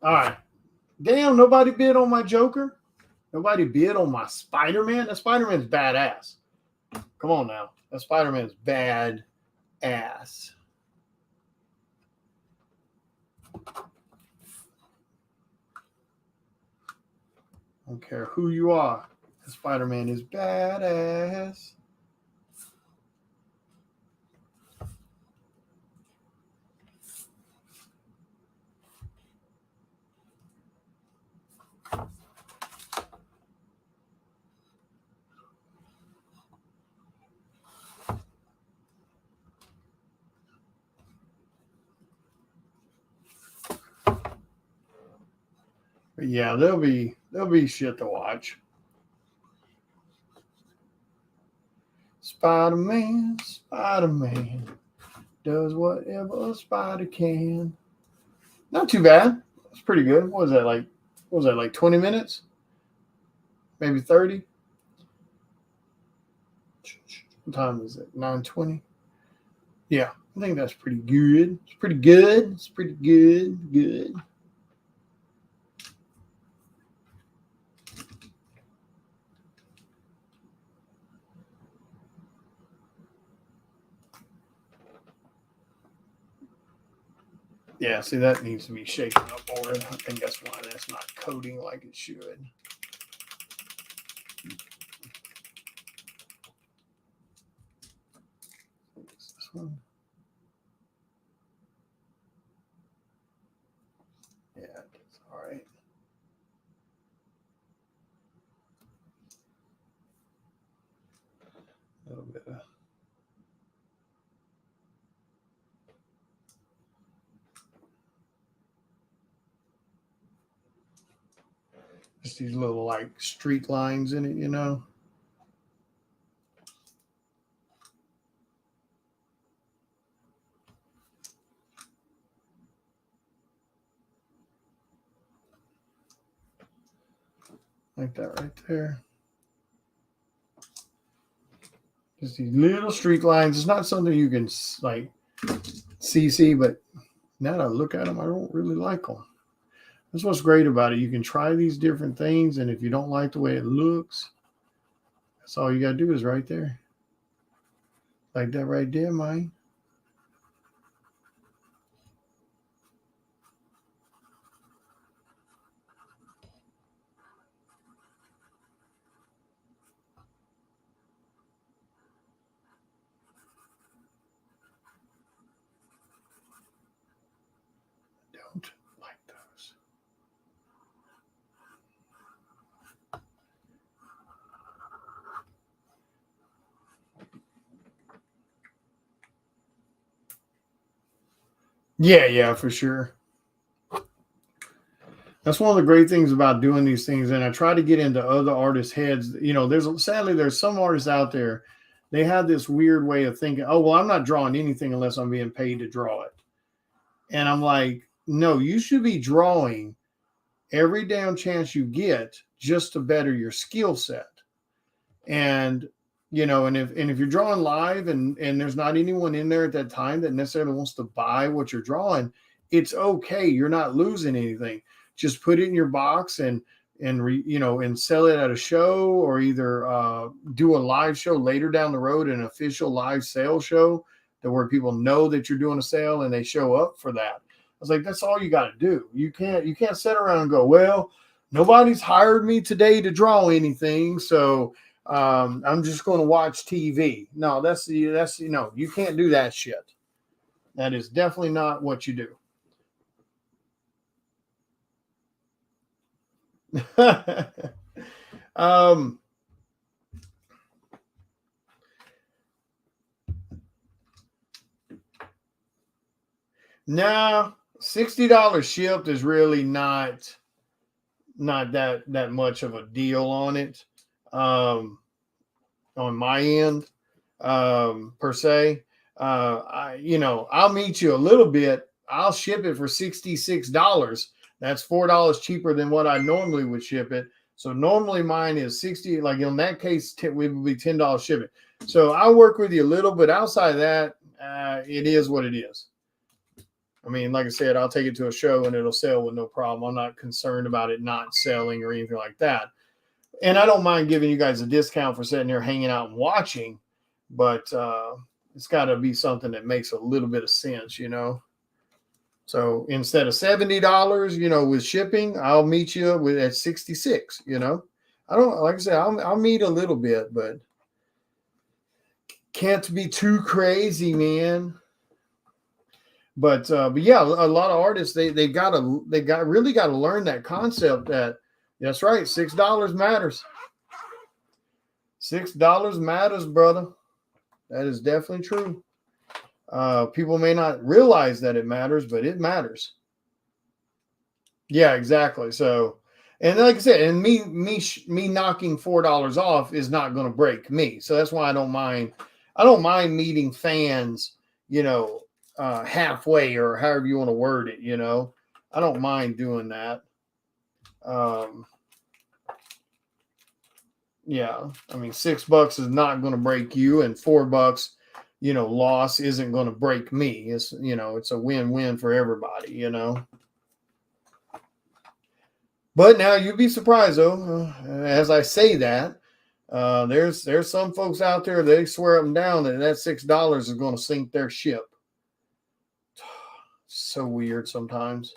All right. Damn, nobody bid on my Joker. Nobody bid on my Spider-Man. That Spider-Man's badass. Come on now. That Spider-Man's bad ass. I don't care who you are. The Spider-Man is badass. yeah, there'll be shit to watch. Spider-Man does whatever a spider can. Not too bad. It's pretty good. What was that, like 20 minutes? Maybe 30? What time is it? 9:20? Yeah, I think that's pretty good. It's pretty good. It's pretty good. Good. Yeah, see, that needs to be shaken up more. I think that's why that's not coating like it should. This one. Yeah, it's all right. A little bit of just these little like street lines in it, you know. Like that right there. Just these little streak lines. It's not something you can like see, but now that I look at them, I don't really like them. That's what's great about it. You can try these different things, and if you don't like the way it looks, that's all you got to do is right there. Like that right there, man. Don't like those. Yeah, for sure. That's one of the great things about doing these things. And I try to get into other artists' heads. You know, there's some artists out there, they have this weird way of thinking, oh, well, I'm not drawing anything unless I'm being paid to draw it. And I'm like, no, you should be drawing every damn chance you get just to better your skill set. And and if you're drawing live and there's not anyone in there at that time that necessarily wants to buy what you're drawing, it's okay. You're not losing anything. Just put it in your box and sell it at a show, or either do a live show later down the road, an official live sale show that where people know that you're doing a sale and they show up for that. I was like, that's all you got to do. You can't sit around and go, well, nobody's hired me today to draw anything, so I'm just going to watch TV. No, that's you can't do that shit. That is definitely not what you do. Now $60 shipped is really not that much of a deal on it. On my end, per se. I'll meet you a little bit. I'll ship it for $66. That's $4 cheaper than what I normally would ship it. So normally mine is 60. Like in that case, it would be $10 shipping. So I'll work with you a little, but outside of that, it is what it is. I mean, like I said, I'll take it to a show and it'll sell with no problem. I'm not concerned about it not selling or anything like that. And I don't mind giving you guys a discount for sitting there hanging out and watching, but it's got to be something that makes a little bit of sense, you know. So instead of $70, with shipping, I'll meet you at 66. I don't, like I said, I'll meet a little bit, but can't be too crazy, man. But yeah, a lot of artists they really got to learn that concept that that's right, $6 matters. $6 matters, brother. That is definitely true. People may not realize that it matters, but it matters. Yeah, exactly. So And like I said, and me knocking $4 off is not going to break me. So that's why I don't mind. I don't mind meeting fans, halfway or however you want to word it. I don't mind doing that. Yeah, I mean, $6 is not going to break you, and $4, loss isn't going to break me. It's a win-win for everybody. But now you'd be surprised though, as I say that, there's some folks out there, they swear up and down that $6 is going to sink their ship. So weird sometimes.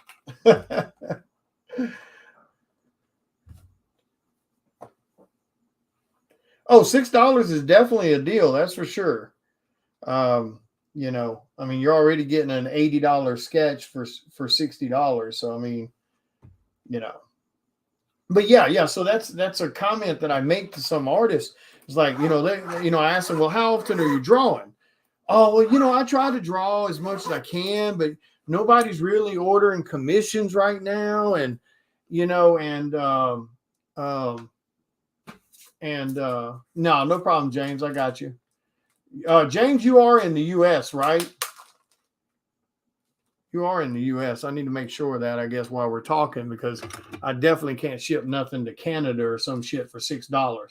Oh, $6 is definitely a deal. That's for sure. I mean, you're already getting an $80 sketch for $60. So, I mean, but yeah. So that's a comment that I make to some artists. It's like, I ask them, well, how often are you drawing? Oh, well, I try to draw as much as I can, but nobody's really ordering commissions right now. And, no problem, James. I got you. James, you are in the U.S., right? You are in the U.S. I need to make sure of that, I guess, while we're talking, because I definitely can't ship nothing to Canada or some shit for $6.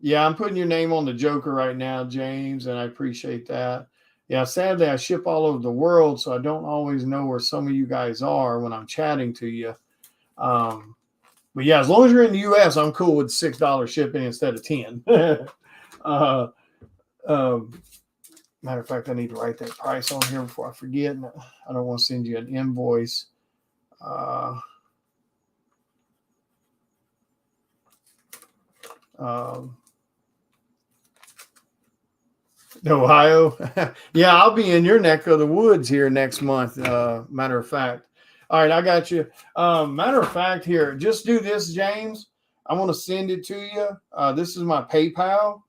Yeah, I'm putting your name on the Joker right now, James, and I appreciate that. Yeah, sadly, I ship all over the world, so I don't always know where some of you guys are when I'm chatting to you. But yeah, as long as you're in the U.S., I'm cool with $6 shipping instead of 10. Matter of fact, I need to write that price on here before I forget. I don't want to send you an invoice. Ohio. Yeah, I'll be in your neck of the woods here next month. Matter of fact. All right, I got you. Matter of fact, here, just do this, James. I want to send it to you. This is my PayPal.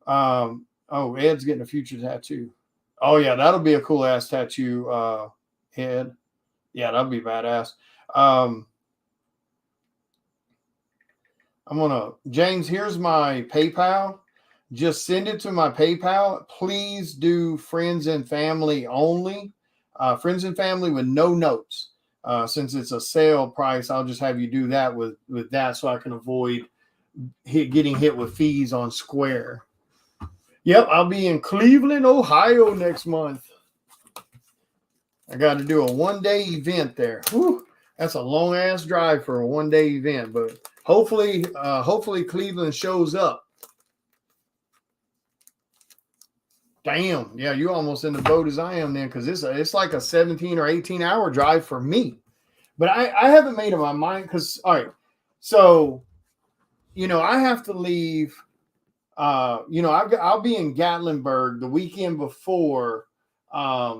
Ed's getting a future tattoo. Oh yeah, that'll be a cool ass tattoo, Ed. Yeah, that'll be badass. James, here's my PayPal. Just send it to my PayPal. Please do friends and family only. Friends and family with no notes. Since it's a sale price, I'll just have you do that with that, so I can avoid getting hit with fees on Square. Yep, I'll be in Cleveland, Ohio next month. I got to do a one-day event there. Whew, that's a long-ass drive for a one-day event, but hopefully Cleveland shows up. Damn, yeah, you almost in the boat as I am then, because it's like a 17 or 18-hour drive for me. But I haven't made up my mind, because, all right, so, I have to leave. I'll be in Gatlinburg the weekend before. I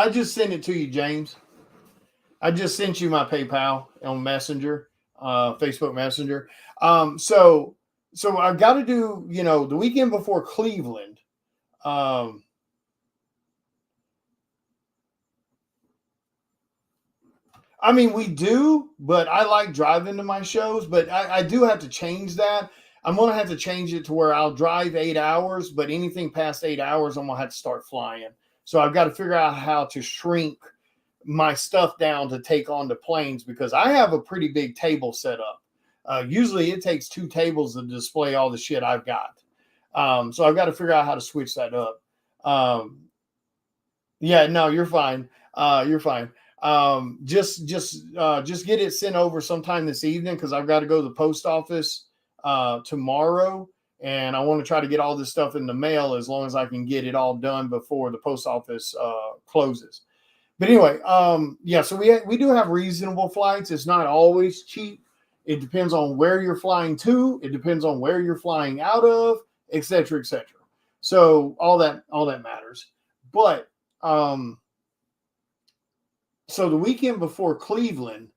just sent it to you, James. I just sent you my PayPal on Messenger, Facebook Messenger. So I've got to do, the weekend before Cleveland. I mean, we do, but I like driving to my shows, but I do have to change that. I'm going to have to change it to where I'll drive 8 hours, but anything past 8 hours, I'm going to have to start flying. So I've got to figure out how to shrink my stuff down to take on the planes, because I have a pretty big table set up. Usually it takes 2 tables to display all the shit I've got. So I've got to figure out how to switch that up. Yeah, no, you're fine. You're fine. Just get it sent over sometime this evening, because I've got to go to the post office tomorrow, and I want to try to get all this stuff in the mail as long as I can get it all done before the post office closes. But anyway, yeah, so we do have reasonable flights. It's not always cheap. It depends on where you're flying to. It depends on where you're flying out of, et cetera, et cetera. So all that matters. But so the weekend before Cleveland,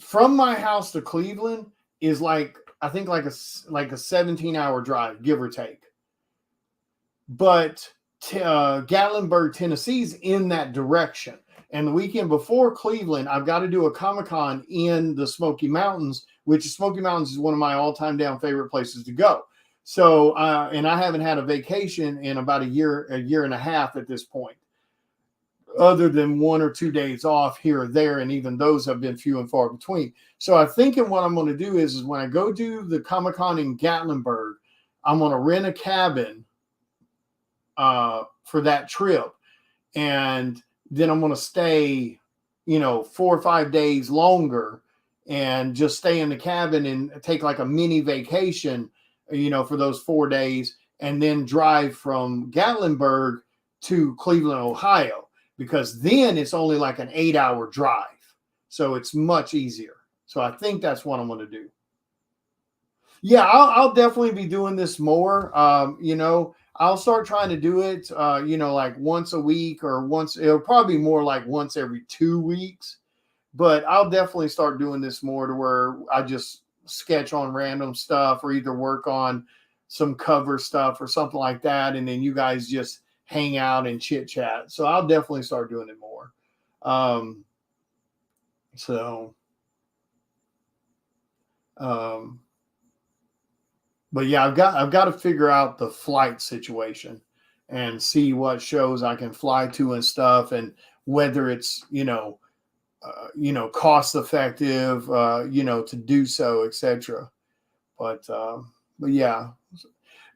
from my house to Cleveland is like I think like a 17-hour drive, give or take. But Gatlinburg, Tennessee's in that direction. And the weekend before Cleveland, I've got to do a Comic-Con in the Smoky Mountains, which Smoky Mountains is one of my all-time down favorite places to go. So, and I haven't had a vacation in about a year and a half at this point, other than 1 or 2 days off here or there. And even those have been few and far between. So I'm thinking what I'm going to do is when I go do the Comic-Con in Gatlinburg, I'm going to rent a cabin for that trip. And then I'm going to stay, 4 or 5 days longer and just stay in the cabin and take like a mini vacation, for those 4 days, and then drive from Gatlinburg to Cleveland, Ohio, because then it's only like an 8-hour drive. So it's much easier. So I think that's what I'm going to do. Yeah, I'll definitely be doing this more. I'll start trying to do it, like once a week or it'll probably be more like once every 2 weeks, but I'll definitely start doing this more to where I just sketch on random stuff or either work on some cover stuff or something like that. And then you guys just hang out and chit chat. So I'll definitely start doing it more. But yeah, I've got to figure out the flight situation and see what shows I can fly to and stuff, and whether it's cost effective, to do so, etc. But yeah.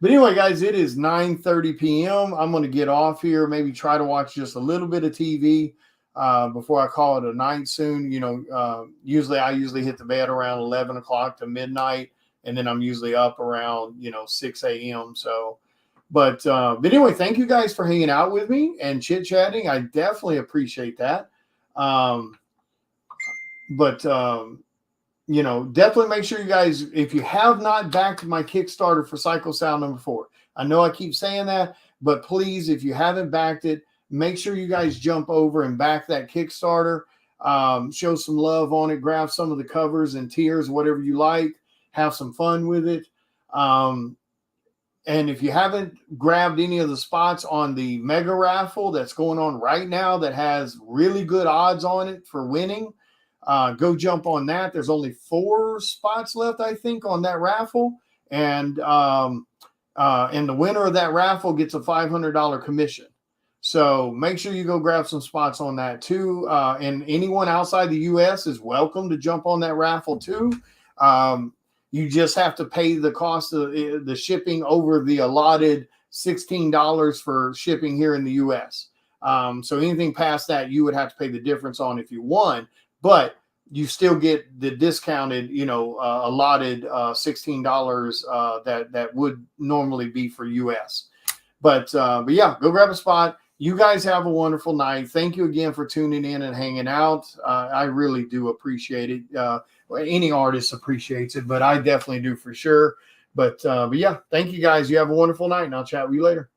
But anyway, guys, it is 9:30 p.m. I'm going to get off here. Maybe try to watch just a little bit of TV before I call it a night soon. Usually I hit the bed around 11 o'clock to midnight. And then I'm usually up around, 6 a.m. So, but anyway, thank you guys for hanging out with me and chit chatting. I definitely appreciate that. Definitely make sure you guys, if you have not backed my Kickstarter for Psycho Sound #4, I know I keep saying that, but please, if you haven't backed it, make sure you guys jump over and back that Kickstarter. Show some love on it. Grab some of the covers and tiers, whatever you like. Have some fun with it. And if you haven't grabbed any of the spots on the mega raffle that's going on right now that has really good odds on it for winning, go jump on that. There's only 4 spots left, I think, on that raffle. And the winner of that raffle gets a $500 commission. So make sure you go grab some spots on that too. And anyone outside the U.S. is welcome to jump on that raffle too. You just have to pay the cost of the shipping over the allotted $16 for shipping here in the U.S. So anything past that, you would have to pay the difference on if you won, but you still get the discounted, allotted $16 that would normally be for U.S. But yeah, go grab a spot. You guys have a wonderful night. Thank you again for tuning in and hanging out. I really do appreciate it. Any artist appreciates it, but I definitely do for sure. But yeah, thank you guys. You have a wonderful night, and I'll chat with you later.